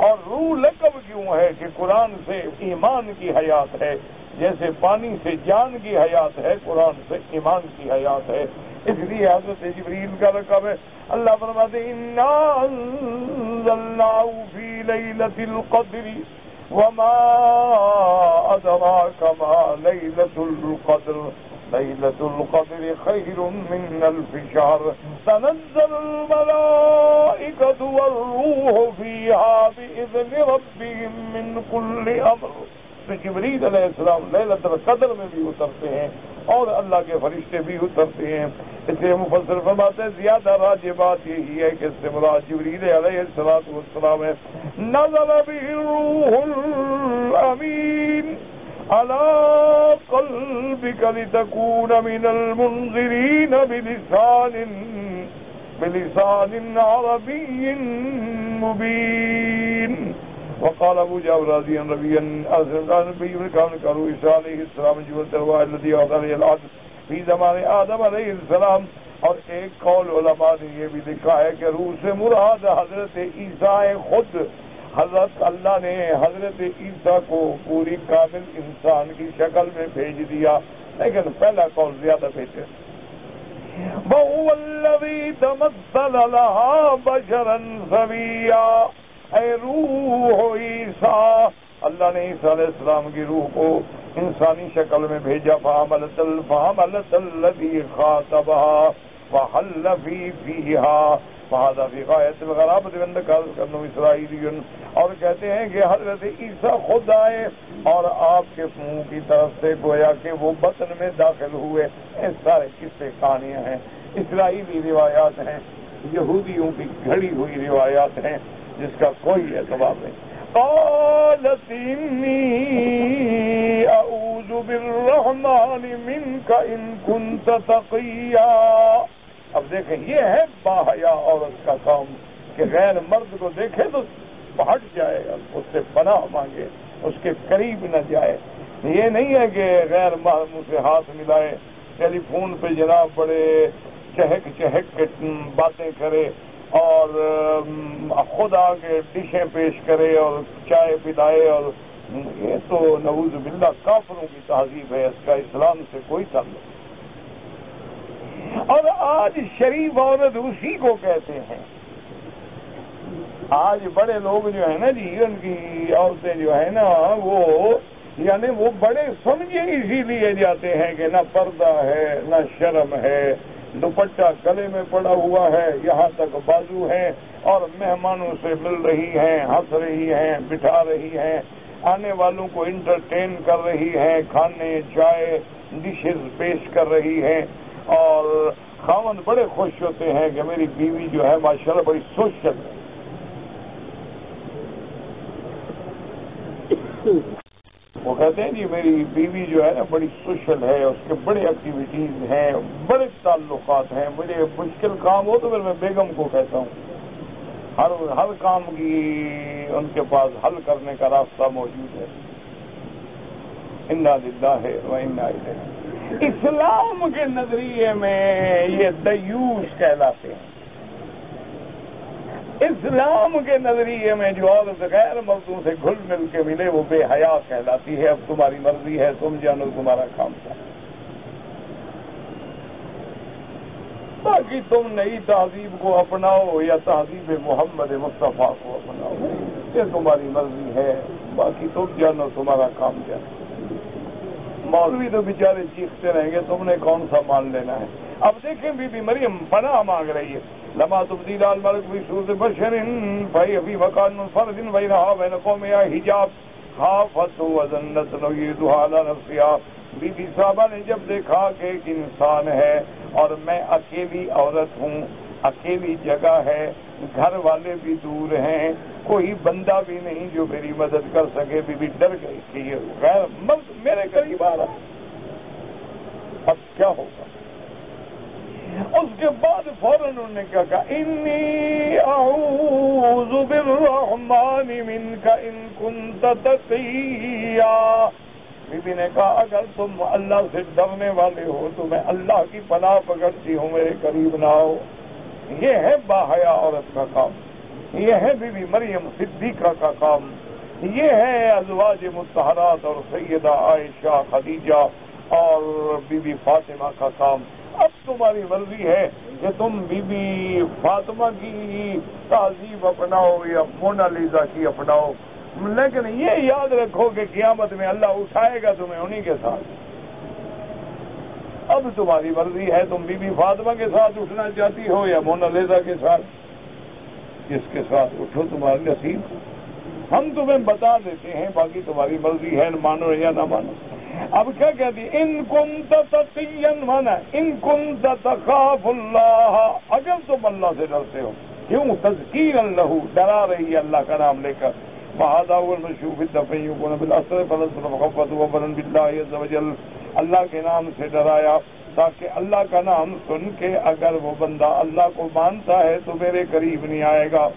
Speaker 1: اور روح لقب کیوں ہے کہ قرآن سے ایمان کی حیات ہے، جیسے پانی سے جان کی حیات ہے، قرآن سے ایمان کی حیات ہے، اس لیے حضرت جبریل کا لقب ہے. اللہ فرماتے ہیں اِنَّا أَنزَلْنَاهُ فِي لَيْلَةِ الْقَدْرِ وَمَا أَدْرَاكَ مَا لَيْلَةُ الْقَدْرِ لَيْلَةُ الْقَدْرِ خَيْرٌ مِّنْ أَلْفِ شَهْرٍ تَنَزَّلُ الْمَلَائِكَةُ وَالرُّوحُ فِيهَا بِإِذْنِ رَبِّهِم مِّن كُلِّ أَمْرٍ. تو جبریل علیہ السلام لیلۃ القدر میں بھی اترتے ہیں اور اللہ کے فرشتے بھی اترتے ہیں. اس لیے مفسر فرماتے ہیں زیادہ راجح بات یہی ہے کہ اس سے مراد جبریل علیہ السلام ہے. نزل به الروح الامین علی قلبک لتکون من المنذرین بلسان عربی مبین. وقال ابو جابر رضی اللہ عنہ نبی کان کرو عیسیٰ علیہ السلام جبرت الواحد الذی اعطى العدل فی زمان آدم علیہ السلام. اور ایک قول علماء نے یہ بھی لکھا ہے کہ روح سے مراد حضرت عیسیٰ خود. حضرت اللہ نے حضرت عیسیٰ کو پوری کامل انسان کی شکل میں بھیج دیا، لیکن پہلا قول زیادہ بہتر. وَهُوَ الَّذِي تَمَثَّلَ لَهَا بَشَرًا سَوِيًّا. اے روح عیسیٰ، اللہ نے عیسیٰ علیہ السلام کی روح کو انسانی شکل میں بھیجا. فَحَمَلَتَ الَّذِي خَاطَبَهَا وَحَلَّ فِيهَا فَهَذَا فِي غَايَةِ الْغَرَابَةِ وَإِنَّ إِسْرَائِيلِيٌّ. اور کہتے ہیں کہ حضرت عیسیٰ خود آئے اور آپ کے منہ کی طرف سے گویا کہ وہ بطن میں داخل ہوئے. یہ سارے قصے کہانیاں ہیں، اسرائیلی روایات ہیں، یہودیوں کی گھڑی ہوئی روایات ہیں جس کا کوئی اعتبار نہیں. قالت انی اعوذ بالرحمن منک ان کنت تقیا. اب دیکھیں یہ ہے باحیا عورت کا کام کہ غیر مرد کو دیکھے تو ہٹ جائے، اس سے پناہ مانگے، اس کے قریب نہ جائے. یہ نہیں ہے کہ غیر محرم سے ہاتھ ملائے، ٹیلی فون پہ جناب بڑے چہک چہک کے باتیں کرے اور خود آ کے ڈشیں پیش کرے اور چائے پلائے. اور یہ تو نعوذ باللہ کافروں کی تہذیب ہے، اس کا اسلام سے کوئی تعلق. اور آج شریف عورت اسی کو کہتے ہیں. آج بڑے لوگ جو ہے نا جی، ان کی عورتیں جو ہے نا وہ یعنی وہ بڑے سمجھے اسی لیے جاتے ہیں کہ نہ پردہ ہے نہ شرم ہے، دوپٹہ گلے میں پڑا ہوا ہے، یہاں تک بازو ہے، اور مہمانوں سے مل رہی ہیں، ہنس رہی ہیں، بٹھا رہی ہیں، آنے والوں کو انٹرٹین کر رہی ہیں، کھانے چائے ڈشز پیش کر رہی ہیں، اور خاوند بڑے خوش ہوتے ہیں کہ میری بیوی جو ہے ماشاءاللہ بڑی سوشل ہے. وہ کہتے ہیں جی میری بیوی جو ہے نا بڑی سوشل ہے، اس کے بڑے ایکٹیویٹیز ہیں، بڑے تعلقات ہیں، مجھے مشکل کام ہو تو پھر میں بیگم کو کہتا ہوں، ہر کام کی ان کے پاس حل کرنے کا راستہ موجود ہے. انا للہ و انا الیہ. اسلام کے نظریے میں یہ دیوس کہلاتے ہیں. اسلام کے نظریے میں جو عورت غیر مردوں سے گھل مل کے ملے وہ بے حیا کہلاتی ہے. اب تمہاری مرضی ہے، تم جانو تمہارا کام کیا. باقی تم نئی تہذیب کو اپناؤ یا تہذیب محمد مصطفیٰ کو اپناؤ، یہ تمہاری مرضی ہے. باقی تم جانو تمہارا کام کیا. مولوی تو بیچارے چیختے رہیں گے، تم نے کون سا مان لینا ہے. اب دیکھیں بی بی مریم پناہ مانگ رہی ہے. لما تبدیل الملک فی صورت بشر فہی فی مکان منفرد بینہا بین قومہا حجاب خافت وظنت نعیدھا علی نفسہا. بی بی صاحبہ نے جب دیکھا کہ ایک انسان ہے اور میں اکیلی عورت ہوں، اکیلی جگہ ہے، گھر والے بھی دور ہیں، کوئی بندہ بھی نہیں جو میری مدد کر سکے، بی بی ڈر گئی کہ یہ غیر مرد میرے قریب آ رہا. اب کیا ہوگا؟ اس کے بعد فوراً انہوں نے کیا کہا، انی اعوذ بالرحمن منک ان کنت تقیا. بی بی نے کہا اگر تم اللہ سے ڈرنے والے ہو تو میں اللہ کی پناہ پکڑتی ہوں، میرے قریب نہ آؤ. یہ ہے باحیا عورت کا کام، یہ ہے بی بی مریم صدیقہ کا کام، یہ ہے ازواج مطہرات اور سیدہ عائشہ خدیجہ اور بی بی فاطمہ کا کام. اب تمہاری مرضی ہے کہ تم بی بی فاطمہ کی تہذیب اپناؤ یا مونالیزا کی اپناؤ، لیکن یہ یاد رکھو کہ قیامت میں اللہ اٹھائے گا تمہیں انہی کے ساتھ. اب تمہاری مرضی ہے، تم بی بی فاطمہ کے ساتھ اٹھنا چاہتی ہو یا مونالیزا کے ساتھ. جس کے ساتھ اٹھو تمہاری نصیب. ہم تمہیں بتا دیتے ہیں، باقی تمہاری مرضی ہے، مانو یا نہ مانو. اب کیا کہتی ان کنت تقیا، مانا ان کنت تخاف اللہ، اگر تم اللہ سے ڈرتے ہو. کیوں؟ تذکیرا لہ، ڈرا رہی ہے اللہ کا نام لے کر. وہذا هو المشروع في الدفع يكون بالاسر فلسفه مخفض وبرا بالله عز وجل. اللہ کے نام سے ڈرایا تاکہ اللہ کا نام سن کے اگر وہ بندہ اللہ کو مانتا ہے تو میرے قریب نہیں آئے گا.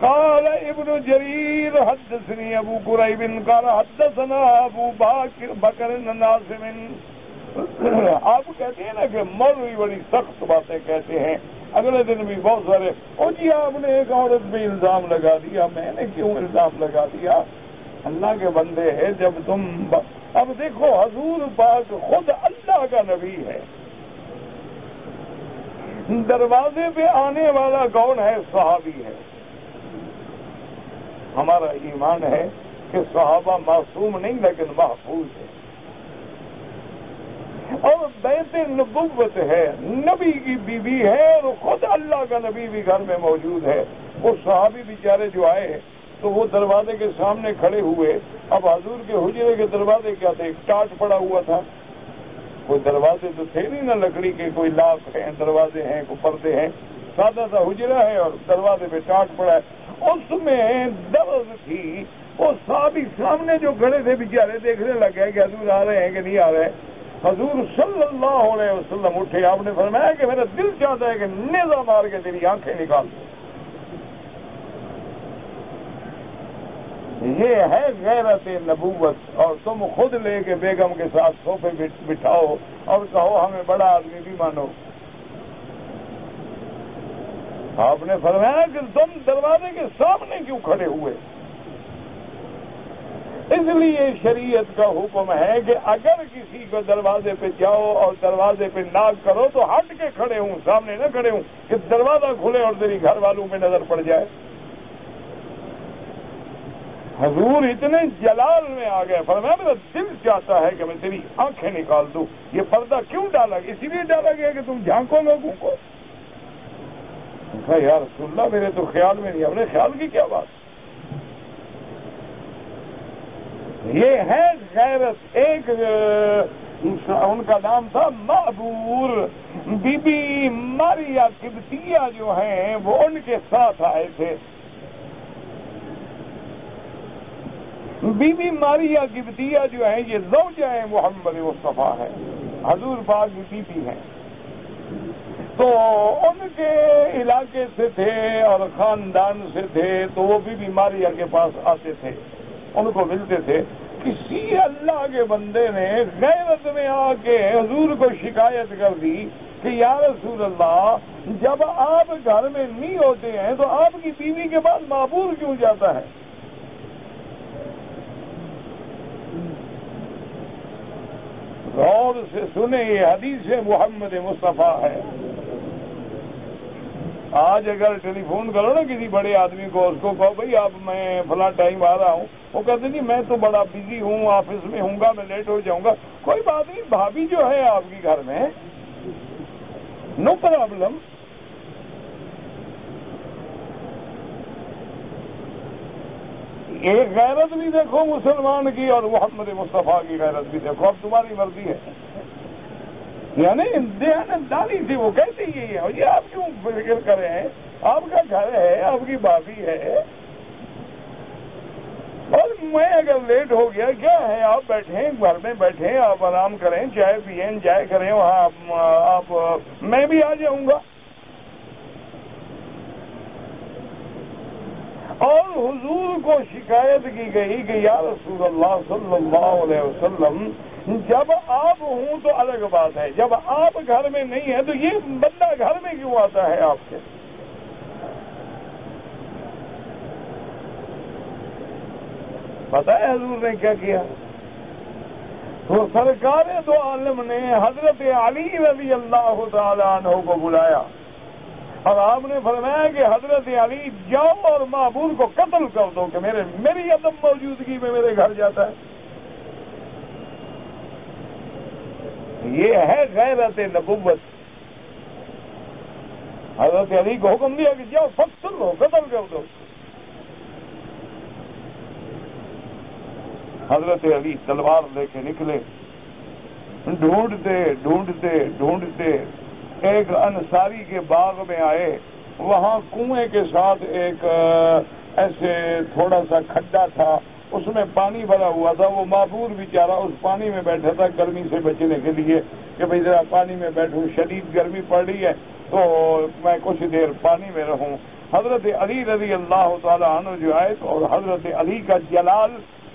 Speaker 1: قال ابن جریر حدثني ابو قریب قال حدثنا ابو بکر ناظم. آپ کہتے ہیں نا کہ مولوی بڑی سخت باتیں کہتے ہیں. اگلے دن بھی بہت سارے جی آپ نے ایک عورت پہ الزام لگا دیا. میں نے کیوں الزام لگا دیا؟ اللہ کے بندے ہے. جب تم اب دیکھو حضور پاک خود اللہ کا نبی ہے، دروازے پہ آنے والا کون ہے؟ صحابی ہے. ہمارا ایمان ہے کہ صحابہ معصوم نہیں لیکن محفوظ ہے، اور بیت نبوت ہے، نبی کی بیوی ہے اور خود اللہ کا نبی بھی گھر میں موجود ہے. وہ صحابی بیچارے جو آئے تو وہ دروازے کے سامنے کھڑے ہوئے. اب حضور کے حجرے کے دروازے کیا تھے؟ ایک ٹاٹ پڑا ہوا تھا. کوئی دروازے تو تھے نہیں نہ لکڑی کے، کوئی لاک ہیں، دروازے ہیں، کوئی پردے ہیں. سادہ سا حجرہ ہے اور دروازے پہ ٹاٹ پڑا ہے. اس میں درد تھی. وہ صحابی سامنے جو کھڑے تھے بیچارے دیکھنے لگ گئے کہ حضور آ رہے ہیں کہ نہیں آ رہے. حضور صلی اللہ علیہ وسلم اٹھے. آپ نے فرمایا کہ میرا دل چاہتا ہے کہ نیزہ مار کے تیری آنکھیں نکال دوں. یہ ہے غیرت نبوت. اور تم خود لے کے بیگم کے ساتھ صوفے بٹھاؤ اور کہو ہمیں بڑا آدمی بھی مانو. آپ نے فرمایا کہ تم دروازے کے سامنے کیوں کھڑے ہوئے؟ اس لیے شریعت کا حکم ہے کہ اگر کسی کو دروازے پہ جاؤ اور دروازے پہ ناک کرو تو ہٹ کے کھڑے ہوں، سامنے نہ کھڑے ہوں کہ دروازہ کھلے اور تیری گھر والوں پہ نظر پڑ جائے۔ حضور اتنے جلال میں آ گئے، فرمایا میرا دل چاہتا ہے کہ میں تیری آنکھیں نکال دوں۔ یہ پردہ کیوں ڈالا گیا؟ اسی لیے ڈالا گیا کہ تم جھانکو لوگوں کو۔ یا رسول اللہ میرے تو خیال میں نہیں، اپنے خیال کی کیا بات؟ یہ ہے غیرت۔ ایک ان کا نام تھا معبور، بی بی ماریا قبطیہ جو ہیں وہ ان کے ساتھ آئے تھے۔ بی بی ماریا قبطیہ جو ہیں یہ زوجہ محمد مصطفیٰ ہے، حضور پاک کی بیوی ہیں۔ تو ان کے علاقے سے تھے اور خاندان سے تھے، تو وہ بی بی ماریا کے پاس آتے تھے، ان کو ملتے تھے۔ کسی اللہ کے بندے نے غیرت میں آ کے حضور کو شکایت کر دی کہ یا رسول اللہ جب آپ گھر میں نہیں ہوتے ہیں تو آپ کی بیوی کے پاس معبور کیوں جاتا ہے؟ غور سے سنیں، یہ حدیث محمد مصطفیٰ ہے۔ آج اگر ٹیلی فون کرو نا کسی بڑے آدمی کو، اس کو کہو بھائی آپ میں فلاں ٹائم آ رہا ہوں، وہ کہتے نہیں میں تو بڑا بزی ہوں، آفس میں ہوں گا، میں لیٹ ہو جاؤں گا۔ کوئی بات نہیں، بھابھی جو ہے آپ کی گھر میں، نو پرابلم۔ ایک غیرت بھی دیکھو مسلمان کی اور محمد مصطفیٰ کی غیرت بھی دیکھو، اب تمہاری مرضی ہے۔ یعنی دیانتداری سے وہ کہتے ہی ہے، یہ آپ کیوں فکر کرے ہیں؟ آپ کا گھر ہے، آپ کی بھابھی ہے، اور میں اگر لیٹ ہو گیا کیا ہے؟ آپ بیٹھیں گھر میں، بیٹھیں آپ آرام کریں، چائے پیئیں، انجوائے کریں، وہاں آپ میں بھی آ جاؤں گا۔ اور حضور کو شکایت کی گئی کہ یا رسول اللہ صلی اللہ علیہ وسلم جب آپ ہوں تو الگ بات ہے، جب آپ گھر میں نہیں ہیں تو یہ بندہ گھر میں کیوں آتا ہے آپ کے؟ پتہ ہے حضور نے کیا کیا؟ تو سرکار دو عالم نے حضرت علی رضی اللہ تعالی عنہ کو بلایا اور آپ نے فرمایا کہ حضرت علی جاؤ اور معبور کو قتل کر دو کہ میری عدم موجودگی میں میرے گھر جاتا ہے۔ یہ ہے غیرت نبوت۔ حضرت علی کو حکم دیا کہ جاؤ فقتل لو، قتل کر دو۔ حضرت علی تلوار لے کے نکلے، ڈھونڈتے ڈھونڈتے ڈھونڈتے ایک انصاری کے باغ میں آئے، وہاں کنویں کے ساتھ ایک ایسے تھوڑا سا کھڈا تھا، اس میں پانی بھرا ہوا تھا۔ وہ معبور بیچارہ اس پانی میں بیٹھا تھا گرمی سے بچنے کے لیے کہ بھئی ذرا پانی میں بیٹھوں، شدید گرمی پڑ رہی ہے تو میں کچھ دیر پانی میں رہوں۔ حضرت علی رضی اللہ تعالی عنہ جو آئے اور حضرت علی کا جلال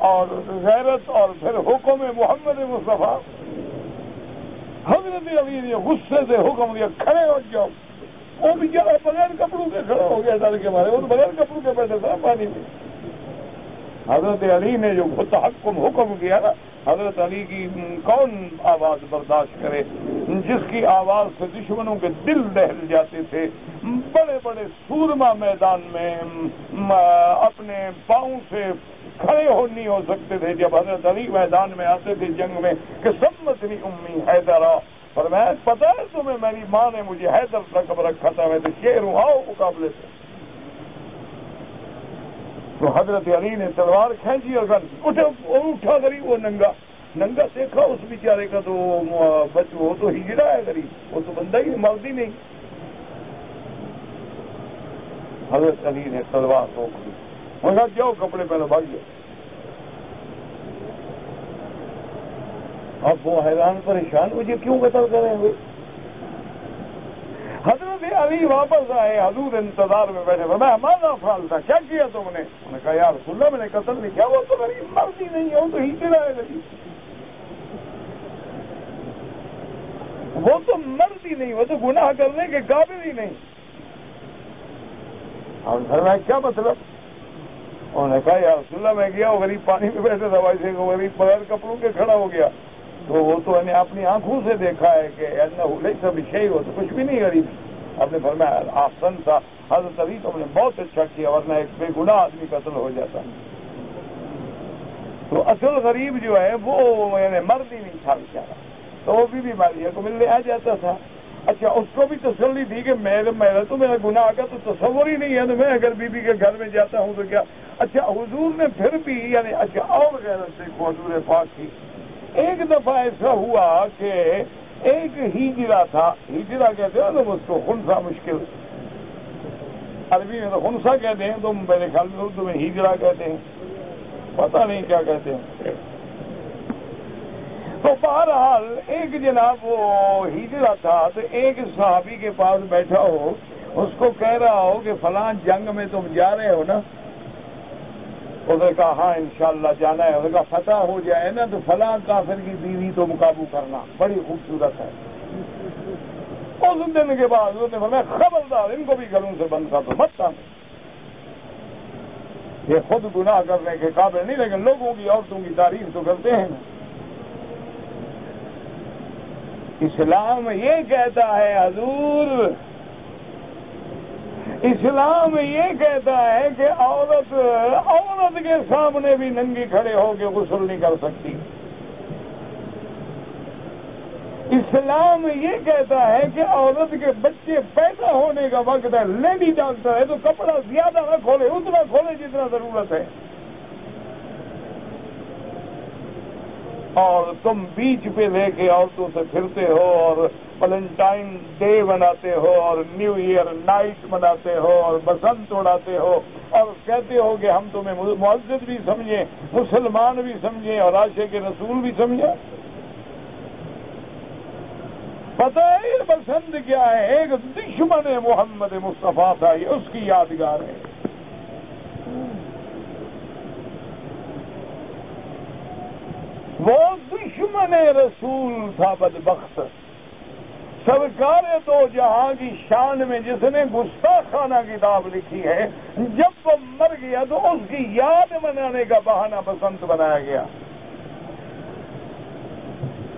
Speaker 1: اور غیرت اور پھر حکم محمد مصطفیٰ، حضرت علی نے غصے سے حکم دیا کھڑے ہو جاؤ۔ وہ بیچارہ بغیر کپڑوں کے کھڑا ہو گیا ڈر کے مارے، وہ تو بغیر کپڑوں کے بیٹھا تھا پانی میں۔ حضرت علی نے جو حکم کیا نا، حضرت علی کی کون آواز برداشت کرے جس کی آواز سے دشمنوں کے دل دہل جاتے تھے۔ بڑے بڑے سورما میدان میں اپنے پاؤں سے کھڑے نہیں ہو سکتے تھے جب حضرت علی میدان میں آتے تھے جنگ میں کہ سمتنی امی حیدرہ، اور میں پتا ہے تمہیں میری ماں نے مجھے حیدر لقب رکھا تھا، میں تو شیر ہوں، آؤ مقابلے سے۔ تو حضرت علی نے تلوار کھینچی اور اٹھا غریب، وہ ننگا دیکھا اس بیچارے کا تو وہ تو ہجڑا ہے غریب، وہ تو بندہ ہی مرد ہی نہیں۔ حضرت علی نے تلوار روک دی، انہوں نے کہا جاؤ کپڑے پہنو بھاگ جاؤ۔ اب وہ حیران پریشان، مجھے کیوں قتل کریں ہوئے؟ حضرت علی واپس آئے، حضور انتظار میں بیٹھے، میں ہمارا فعال تھا، کیا کیا تم نے؟ انہوں نے کہا یا رسول اللہ میں نے قتل نہیں کیا، وہ تو غریب مرد ہی نہیں ہے، وہ تو ہجڑا ہے غریب، وہ تو مرد ہی نہیں، وہ تو گناہ کرنے کے قابل ہی نہیں۔ اور فرمایا کیا مطلب؟ انہوں نے کہا یا رسول اللہ میں گیا وہ غریب پانی میں بیٹھا تھا، ویسے وہ غریب بغیر کپڑوں کے کھڑا ہو گیا، تو وہ تو نے اپنی آنکھوں سے دیکھا ہے کہ لیس بشیء، وہ تو کچھ بھی نہیں غریب. آپ نے فرمایا احسن تھا حضرت ابھی تم نے بہت اچھا کیا، ورنہ ایک بے گناہ آدمی قتل ہو جاتا. تو اصل غریب جو ہے وہ یعنی مرد ہی نہیں تھا بیچارہ، تو وہ بھی بیماریوں کو ملنے آ جاتا تھا. اچھا اس کو بھی تسلی تھی کہ میرا تو میرا گناہ کا تو تصور ہی نہیں ہے، تو میں اگر بی بی کے گھر میں جاتا ہوں تو کیا. اچھا حضور نے پھر بھی یعنی اچھا اور غیرت دیکھو حضور پاک کی. ایک دفعہ ایسا ہوا کہ ایک ہیجرا تھا، ہیجرا کہتے ہیں تم اس کو، خنسا مشکل عربی میں تو خنسا کہتے ہیں، تو میرے خیال میں اردو میں ہیجرا کہتے ہیں، پتہ نہیں کیا کہتے ہیں. تو بہرحال ایک جناب وہ ہیجرا تھا، تو ایک صحابی کے پاس بیٹھا ہو، اس کو کہہ رہا ہو کہ فلاں جنگ میں تم جا رہے ہو نا. اس نے کہا ہاں انشاءاللہ جانا ہے. اس نے کہا فتح ہو جائے نا تو فلاں کافر کی بیوی تو قابو کرنا، بڑی خوبصورت ہے. اس دن کے بعد اس نے فرمایا خبردار ان کو بھی گھروں سے بند کر دو، مت کرنا. یہ خود گناہ کرنے کے قابل نہیں، لیکن لوگوں کی عورتوں کی تعریف تو کرتے ہیں. اسلام یہ کہتا ہے حضور، اسلام یہ کہتا ہے کہ عورت کے سامنے بھی ننگی کھڑے ہو کے غسل نہیں کر سکتی. اسلام یہ کہتا ہے کہ عورت کے بچے پیدا ہونے کا وقت ہے، لیڈی ڈاکٹر ہے تو کپڑا زیادہ نہ کھولے، اتنا کھولے جتنا ضرورت ہے. اور تم بیچ پہ لے کے عورتوں سے پھرتے ہو اور ویلنٹائن ڈے مناتے ہو اور نیو ایئر نائٹ مناتے ہو اور بسنت اڑاتے ہو اور کہتے ہو کہ ہم تمہیں معزز بھی سمجھیں، مسلمان بھی سمجھیں اور عاشق رسول بھی سمجھیں. پتہ ہے یہ بسنت کیا ہے؟ ایک دشمن محمد مصطفیٰ تھا، یہ اس کی یادگار ہے. وہ دشمن رسول تھا بدبخت، سرکار دو جہاں کی شان میں جس نے گستاخانہ کتاب لکھی ہے، جب وہ مر گیا تو اس کی یاد منانے کا بہانہ بسنت بنایا گیا.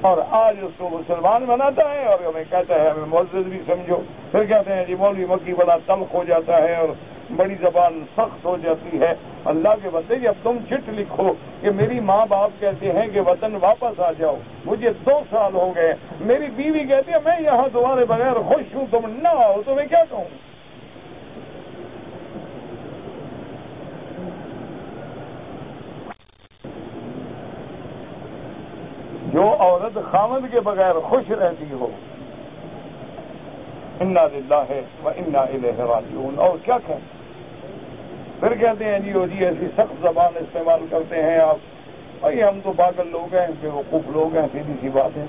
Speaker 1: اور آج اس کو مسلمان مناتا ہے اور ہمیں کہتا ہے ہمیں معزز بھی سمجھو. پھر کہتے ہیں جی مولوی مکی بڑا تلخ ہو جاتا ہے اور بڑی زبان سخت ہو جاتی ہے. اللہ کے بندے جب تم چٹ لکھو کہ میری ماں باپ کہتے ہیں کہ وطن واپس آ جاؤ، مجھے 2 سال ہو گئے، میری بیوی کہتی ہے میں یہاں تمہارے بغیر خوش ہوں، تم نہ آؤ، تو میں کیا کہوں؟ جو عورت خامد کے بغیر خوش رہتی ہو، انا للہ و انا الیہ راجعون. اور کیا کہیں؟ پھر کہتے ہیں جی ایسی سخت زبان استعمال کرتے ہیں آپ. بھائی ہم تو پاگل لوگ ہیں، بے وقوف لوگ ہیں، سیدھی سی بات ہے.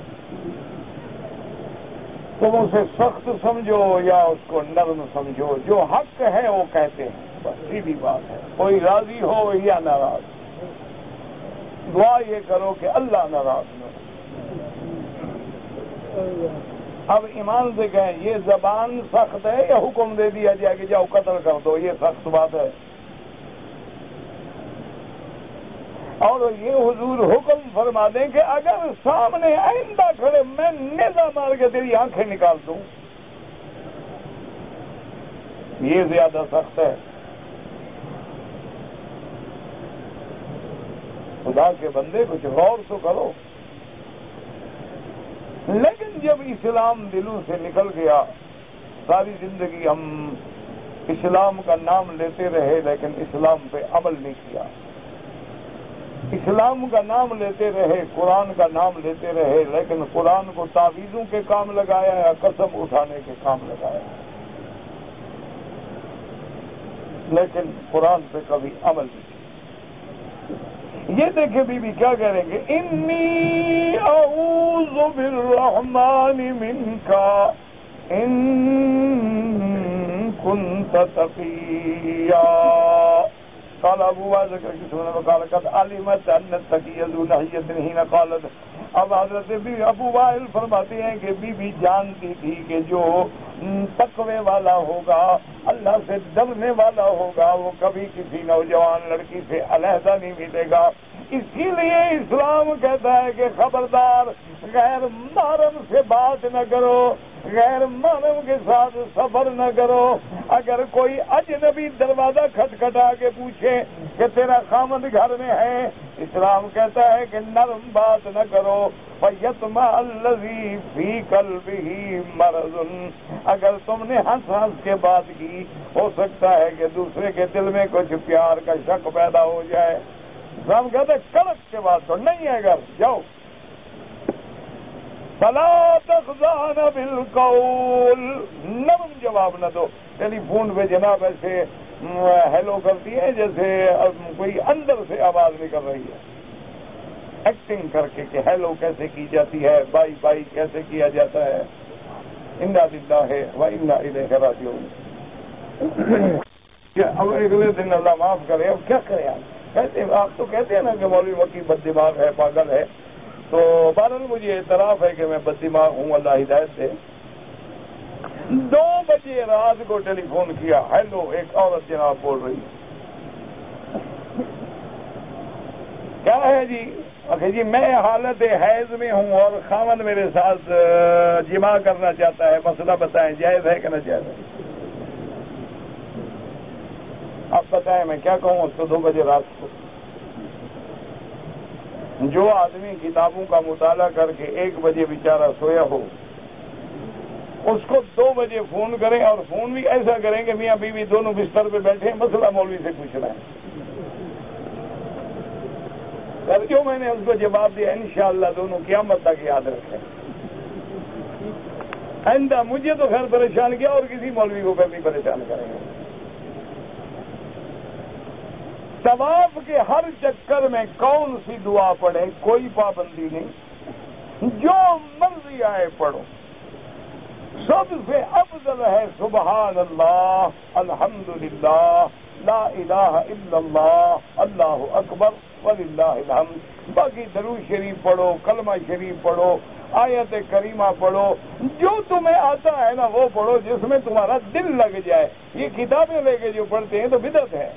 Speaker 1: تم اسے سخت سمجھو یا اس کو نرم سمجھو، جو حق ہے وہ کہتے ہیں، بس سیدھی بات ہے. کوئی راضی ہو یا ناراض، دعا یہ کرو کہ اللہ ناراض نہ. اب ایمان سے کہیں یہ زبان سخت ہے یا حکم دے دیا جائے کہ جاؤ قتل کر دو، یہ سخت بات ہے؟ اور یہ حضور حکم فرما دیں کہ اگر سامنے آئندہ کھڑے میں نیزہ مار کے تیری آنکھیں نکال دوں، یہ زیادہ سخت ہے. خدا کے بندے کچھ غور تو کرو. لیکن جب اسلام دلوں سے نکل گیا، ساری زندگی ہم اسلام کا نام لیتے رہے لیکن اسلام پہ عمل نہیں کیا. اسلام کا نام لیتے رہے، قرآن کا نام لیتے رہے، لیکن قرآن کو تعویذوں کے کام لگایا یا قسم اٹھانے کے کام لگایا، لیکن قرآن پہ کبھی عمل نہیں. یہ دیکھیں بی بی کیا کہہ رہے ہیں کہ انی اعوذ بالرحمن منک ان کنت تقیا. قال ابو ذکر کی سنن وقال قد علمت ان التقی ذو نحیۃ حين قالت اب حضرت ابو وائل فرماتے ہیں کہ بی بی جانتی تھی کہ جو تقوی والا ہوگا، اللہ سے ڈرنے والا ہوگا، وہ کبھی کسی نوجوان لڑکی سے علیحدہ نہیں ملے گا۔ اسی لیے اسلام کہتا ہے کہ خبردار غیر محرم سے بات نہ کرو، غیر محرم کے ساتھ سفر نہ کرو۔ اگر کوئی اجنبی دروازہ کھٹکھٹا کے پوچھے کہ تیرا خامد گھر میں ہے، اسلام کہتا ہے کہ نرم بات نہ کرو۔ فَيَطْمَعَ الَّذِي فِي قَلْبِهِ مَرَضٌ، اگر تم نے ہنس ہنس کے بات کی، ہو سکتا ہے کہ دوسرے کے دل میں کچھ پیار کا شک پیدا ہو جائے۔ اسلام کہتے ہیں کڑک کے بات تو نہیں ہے، گھر جاؤ۔ فَلَا تَخْضَعْنَ بِالْقَوْلِ، نرم جواب نہ دو۔ ٹیلی فون پہ جناب ایسے ہیلو کرتی ہے جیسے کوئی اندر سے آواز نکل رہی ہے، ایکٹنگ کر کے کہ ہیلو کیسے کی جاتی ہے، بائی بائی کیسے کیا جاتا ہے۔ انا للہ و انا الیہ راجعون۔ اب اگلے دن اللہ معاف کرے، اب کیا کریں آپ تو کہتے ہیں نا کہ مولوی وکی بد دماغ ہے، پاگل ہے، تو بہرحال مجھے اعتراف ہے کہ میں بد دماغ ہوں، اللہ ہدایت دے۔ 2 بجے رات کو ٹیلی فون کیا، ہیلو ایک عورت جناب بول رہی ہے، کیا ہے جی؟ جی میں حالت حیض میں ہوں اور خاوند میرے ساتھ جماع کرنا چاہتا ہے، مسئلہ بتائیں جائز ہے کہ نہ جائز ہے؟ آپ بتائیں میں کیا کہوں اس کو 2 بجے رات کو؟ جو آدمی کتابوں کا مطالعہ کر کے 1 بجے بیچارہ سویا ہو، اس کو 2 بجے فون کریں، اور فون بھی ایسا کریں کہ میاں بیوی دونوں بستر پہ بیٹھے ہیں، مسئلہ مولوی سے پوچھنا ہے۔ جو میں نے اس کو جواب دیا انشاءاللہ دونوں قیامت تک یاد رکھیں۔ آئندہ مجھے تو خیر پریشان کیا اور کسی مولوی کو بھی پریشان کریں گے۔ طواف کے ہر چکر میں کون سی دعا پڑھیں، کوئی پابندی نہیں، جو مرضی آئے پڑھو۔ سب سے افضل ہے سبحان اللہ، الحمدللہ، لا الہ الا اللہ، اللہ اکبر وللہ الحمد۔ باقی درود شریف پڑھو، کلمہ شریف پڑھو، آیت کریمہ پڑھو، جو تمہیں آتا ہے نا وہ پڑھو، جس میں تمہارا دل لگ جائے۔ یہ کتابیں لے کے جو پڑھتے ہیں تو بدعت ہے۔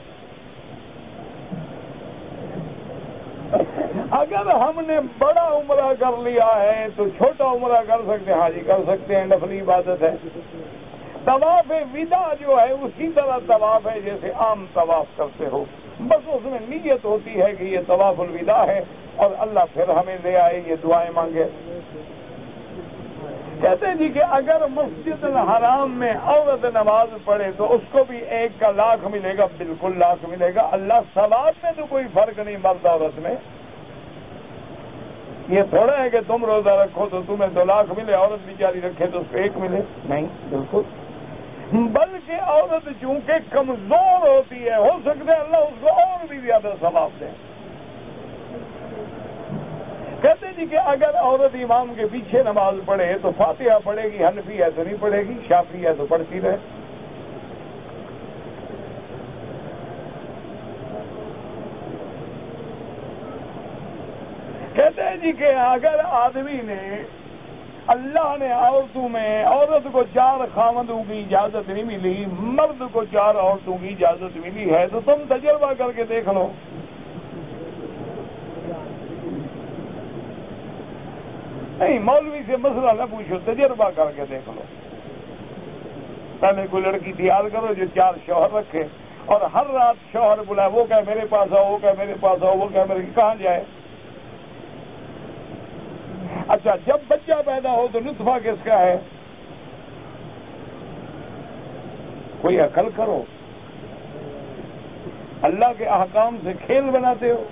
Speaker 1: اگر ہم نے بڑا عمرہ کر لیا ہے تو چھوٹا عمرہ کر سکتے ہیں، ہاں جی کر سکتے ہیں، نفلی عبادت ہے۔ طواف وداع جو ہے اسی طرح طواف ہے جیسے عام طواف کرتے ہو، بس اس میں نیت ہوتی ہے کہ یہ طواف الوداع ہے، اور اللہ پھر ہمیں لے آئے، یہ دعائیں مانگے۔ کہتے ہیں جی کہ اگر مسجد الحرام میں عورت نماز پڑھے تو اس کو بھی 1 کا لاکھ ملے گا، بالکل لاکھ ملے گا۔ اللہ ثواب میں تو کوئی فرق نہیں مرد عورت میں۔ یہ تھوڑا ہے کہ تم روزہ رکھو تو تمہیں 2 لاکھ ملے، عورت بیچاری رکھے تو اس کو 1 ملے، نہیں بالکل۔ بلکہ عورت چونکہ کمزور ہوتی ہے، ہو سکتا ہے اللہ اس کو اور بھی زیادہ ثواب دے۔ کہتے جی کہ اگر عورت امام کے پیچھے نماز پڑھے تو فاتحہ پڑھے گی، حنفی ہے تو نہیں پڑھے گی، شافعی ہے تو پڑھتی رہے۔ کہتے ہیں جی کہ اگر آدمی نے، اللہ نے عورتوں میں، عورت کو 4 خاوندوں کی اجازت نہیں ملی، مرد کو 4 عورتوں کی اجازت ملی ہے، تو تم تجربہ کر کے دیکھ لو۔ نہیں مولوی سے مسئلہ نہ پوچھو، تجربہ کر کے دیکھ لو۔ پہلے کوئی لڑکی تیار کرو جو 4 شوہر رکھے، اور ہر رات شوہر بلائے، وہ کہے میرے پاس آؤ، وہ کہے میرے پاس آؤ، وہ کہے میرے، کہاں جائے؟ اچھا جب بچہ پیدا ہو تو نطفہ کس کا ہے؟ کوئی عقل کرو، اللہ کے احکام سے کھیل بناتے ہو۔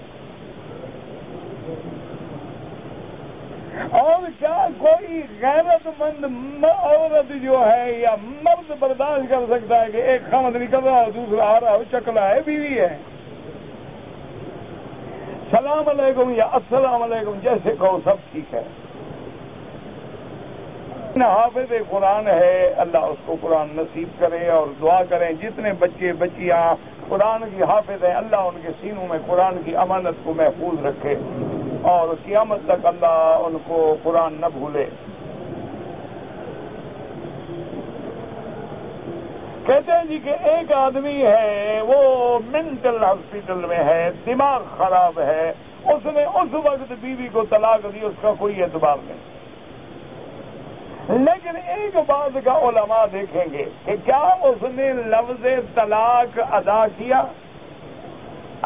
Speaker 1: اور کیا کوئی غیرت مند عورت جو ہے یا مرد برداشت کر سکتا ہے کہ 1 خامد نکل رہا ہو، دوسرا آ رہا ہو، چکلا ہے، بیوی ہے، سلام علیکم یا السلام علیکم جیسے کہو سب ٹھیک ہے۔ حافظ قرآن ہے، اللہ اس کو قرآن نصیب کرے، اور دعا کریں جتنے بچے بچیاں قرآن کی حافظ ہیں، اللہ ان کے سینوں میں قرآن کی امانت کو محفوظ رکھے۔ اور قیامت تک اللہ ان کو قرآن نہ بھولے۔ کہتے ہیں جی کہ ایک آدمی ہے وہ مینٹل ہاسپٹل میں ہے، دماغ خراب ہے، اس نے اس وقت بیوی کو طلاق دی، اس کا کوئی اعتبار نہیں۔ لیکن ایک بات کا علماء دیکھیں گے کہ کیا اس نے لفظ طلاق ادا کیا؟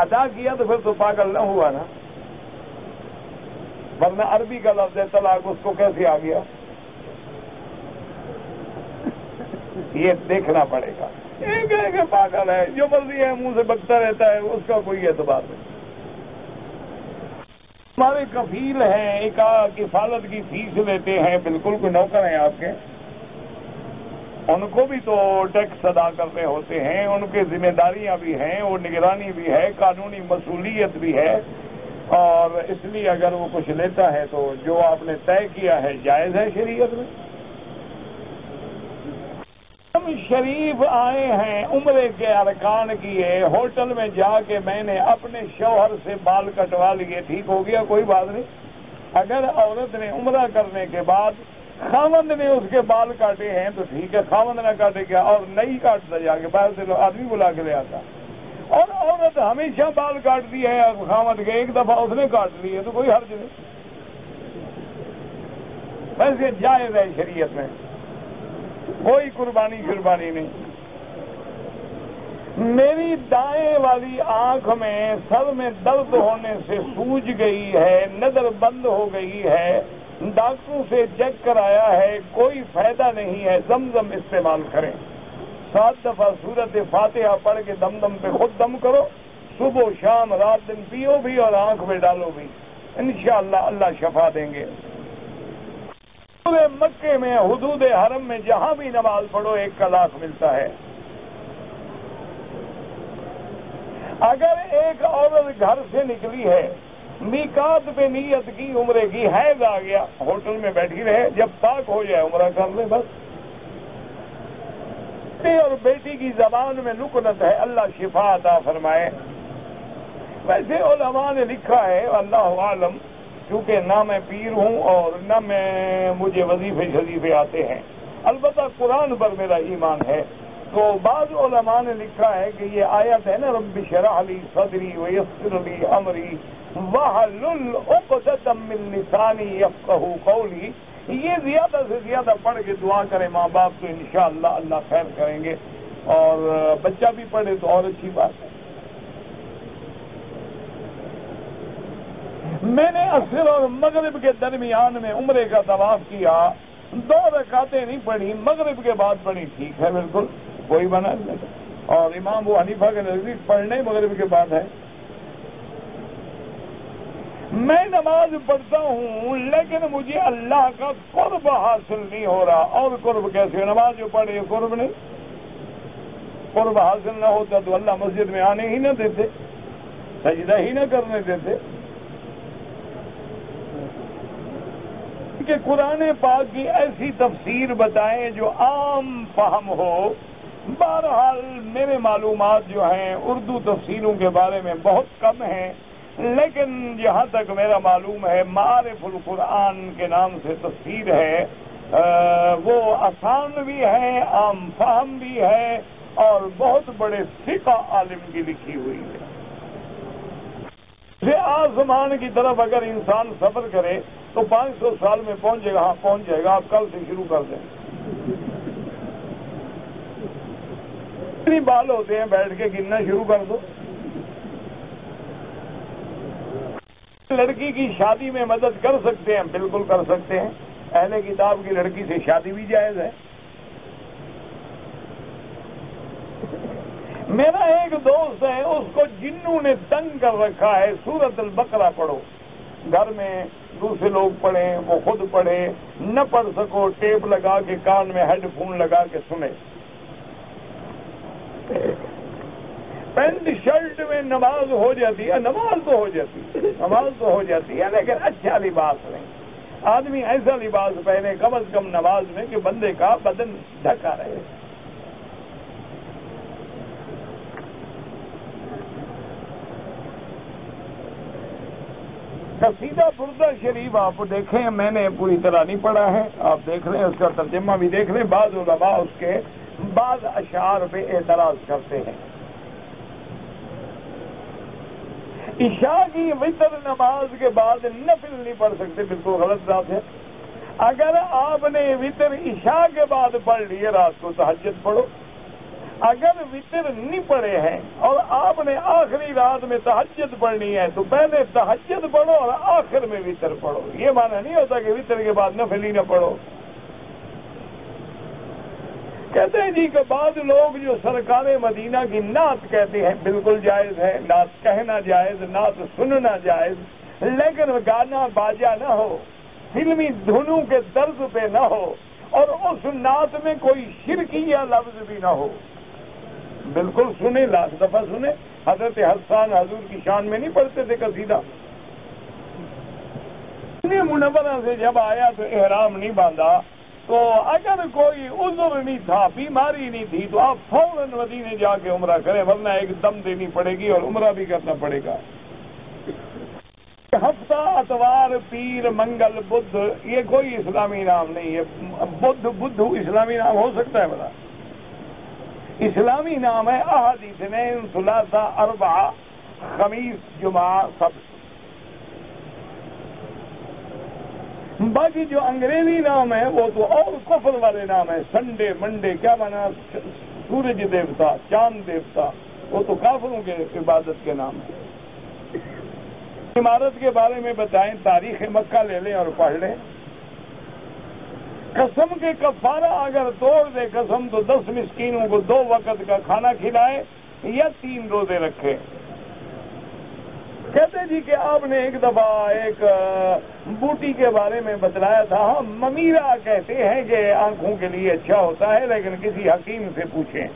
Speaker 1: ادا کیا تو پھر تو پاگل نہ ہوا نا، ورنہ عربی کا لفظ طلاق اس کو کیسے آ گیا؟ یہ دیکھنا پڑے گا۔ ایک پاگل ہے، جو مرضی ہے منہ سے بکتا رہتا ہے، اس کا کوئی اعتبار نہیں۔ ہمارے کفیل ہیں، ایک کفالت کی فیس لیتے ہیں، بالکل کوئی نوکر ہیں آپ کے، ان کو بھی تو ٹیکس ادا کرنے ہوتے ہیں، ان کی ذمہ داریاں بھی ہیں، اور نگرانی بھی ہے، قانونی مسئولیت بھی ہے، اور اس لیے اگر وہ کچھ لیتا ہے تو جو آپ نے طے کیا ہے جائز ہے شریعت میں۔ ہم شریف آئے ہیں، عمرے کے ارکان کیے، ہوٹل میں جا کے میں نے اپنے شوہر سے بال کٹوا لیے، ٹھیک ہو گیا، کوئی بات نہیں۔ اگر عورت نے عمرہ کرنے کے بعد خاوند نے اس کے بال کاٹے ہیں تو ٹھیک ہے، خاوند نہ کاٹے کیا، اور نہیں کاٹتا جا کے باہر سے آدمی بلا کے لے آتا، اور عورت ہمیشہ بال کاٹتی ہے خاوند کے، ایک دفعہ اس نے کاٹ لیے تو کوئی حرج نہیں، ویسے جائز ہے شریعت میں، کوئی قربانی نہیں۔ میری دائیں والی آنکھ میں سر میں درد ہونے سے سوج گئی ہے، نظر بند ہو گئی ہے، ڈاکٹروں سے چیک کرایا ہے، کوئی فائدہ نہیں ہے، زمزم استعمال کریں، 7 دفعہ سورت فاتحہ پڑھ کے دم دم پہ خود دم کرو، صبح و شام رات دن پیو بھی اور آنکھ میں ڈالو بھی، انشاءاللہ اللہ شفا دیں گے۔ پورے مکے میں حدود حرم میں جہاں بھی نماز پڑھو 1 لاکھ ملتا ہے۔ اگر ایک عورت گھر سے نکلی ہے، میقات پہ نیت کی عمرے کی، حیض آ گیا، ہوٹل میں بیٹھی رہے، جب پاک ہو جائے عمرہ کر لے بس۔ بیٹے اور بیٹی کی زبان میں لکنت ہے، اللہ شفا عطا فرمائے۔ ویسے علماء نے لکھا ہے، اللہ عالم، کیونکہ نہ میں پیر ہوں اور نہ مجھے وظیفے شریفے آتے ہیں، البتہ قرآن پر میرا ایمان ہے، تو بعض علماء نے لکھا ہے کہ یہ آیت ہے نا، رب اشرح لی صدری ویسر لی امری واحلل عقدۃ من لسانی یفقہوا قولی، یہ زیادہ سے زیادہ پڑھ کے دعا کریں ماں باپ تو انشاءاللہ اللہ خیر کریں گے، اور بچہ بھی پڑھے تو اور اچھی بات ہے۔ میں نے عصر اور مغرب کے درمیان میں عمرے کا طواف کیا، 2 رکعتیں نہیں پڑھی، مغرب کے بعد پڑھی، ٹھیک ہے، بالکل کوئی بنا نہیں، اور امام ابو حنیفہ کے نزدیک پڑھنے مغرب کے بعد ہے۔ میں نماز پڑھتا ہوں لیکن مجھے اللہ کا قرب حاصل نہیں ہو رہا، اور قرب کیسے؟ نماز جو پڑھے قرب نہیں، قرب حاصل نہ ہوتا تو اللہ مسجد میں آنے ہی نہ دیتے، سجدہ ہی نہ کرنے دیتے۔ کہ قرآن پاک کی ایسی تفسیر بتائیں جو عام فہم ہو۔ بہرحال میرے معلومات جو ہیں اردو تفسیروں کے بارے میں بہت کم ہیں، لیکن جہاں تک میرا معلوم ہے معارف القرآن کے نام سے تفسیر ہے، وہ آسان بھی ہے، عام فہم بھی ہے، اور بہت بڑے فقہ عالم کی لکھی ہوئی ہے۔ آسمان کی طرف اگر انسان سفر کرے تو 500 سال میں پہنچے گا، ہاں پہنچ جائے گا، آپ کل سے شروع کر دیں۔ اتنی بال ہوتے ہیں، بیٹھ کے گننا شروع کر دو۔ لڑکی کی شادی میں مدد کر سکتے ہیں، بالکل کر سکتے ہیں، اہل کتاب کی لڑکی سے شادی بھی جائز ہے۔ میرا ایک دوست ہے، اس کو جنوں نے تنگ کر رکھا ہے، سورۃ البقرہ پڑھو، گھر میں دوسرے لوگ پڑھیں، وہ خود پڑھے، نہ پڑھ سکو ٹیپ لگا کے کان میں ہیڈ فون لگا کے سنے۔ پینٹ شرٹ میں نماز ہو جاتی ہے، نماز تو ہو جاتی ہے، لیکن اچھا لباس نہیں۔ آدمی ایسا لباس پہنے کم از کم نماز میں کہ بندے کا بدن ڈھکا رہے۔ قصیدہ بردہ شریف آپ دیکھیں، میں نے پوری طرح نہیں پڑھا ہے، آپ دیکھ لیں، اس کا ترجمہ بھی دیکھ لیں۔ بعض علماء اس کے بعض اشعار پہ اعتراض کرتے ہیں۔ عشاء کی وتر نماز کے بعد نفل نہیں پڑھ سکتے، بالکل غلط بات ہے۔ اگر آپ نے وتر عشاء کے بعد پڑھ لیے رات کو تہجد پڑھو، اگر وتر نہیں پڑھے ہیں اور آپ نے آخری رات میں تہجد پڑھنی ہے تو پہلے تہجد پڑھو اور آخر میں وتر پڑھو۔ یہ معنی نہیں ہوتا کہ وتر کے بعد نفل ہی نہ پڑھو۔ کہتے ہیں جی کہ بعض لوگ جو سرکار مدینہ کی نعت کہتے ہیں، بالکل جائز ہے، نعت کہنا جائز، نعت سننا جائز، لیکن گانا باجا نہ ہو، فلمی دھنوں کے طرز پہ نہ ہو، اور اس نعت میں کوئی شرکیہ لفظ بھی نہ ہو۔ بالکل سنیں، لاکھ دفعہ سنیں۔ حضرت حسان حضور کی شان میں نہیں پڑھتے تھے قصیدہ؟ منورہ سے جب آیا تو احرام نہیں باندھا، تو اگر کوئی عذر نہیں تھا، بیماری نہیں تھی، تو آپ فوراً مدینے جا کے عمرہ کریں، ورنہ ایک دم دینی پڑے گی اور عمرہ بھی کرنا پڑے گا۔ ہفتہ، اتوار، پیر، منگل، بدھ، یہ کوئی اسلامی نام نہیں ہے۔ بدھو اسلامی نام ہو سکتا ہے بڑا؟ اسلامی نام ہے احد، اثنین، ثلاثہ، اربعہ، خمیس، جمعہ، سبت۔ باقی جو انگریزی نام ہے وہ تو اور کفر والے نام ہیں، سنڈے، منڈے، کیا مانا، سورج دیوتا، چاند دیوتا، وہ تو کافروں کے عبادت کے نام ہیں۔ عمارت کے بارے میں بتائیں، تاریخ مکہ لے لیں اور پڑھ لیں۔ قسم کے کفارہ اگر توڑ دے قسم تو 10 مسکینوں کو 2 وقت کا کھانا کھلائے یا 3 روزے رکھے۔ کہتے جی کہ آپ نے ایک دفعہ ایک بوٹی کے بارے میں بتلایا تھا، ممیرہ کہتے ہیں کہ آنکھوں کے لیے اچھا ہوتا ہے، لیکن کسی حکیم سے پوچھیں۔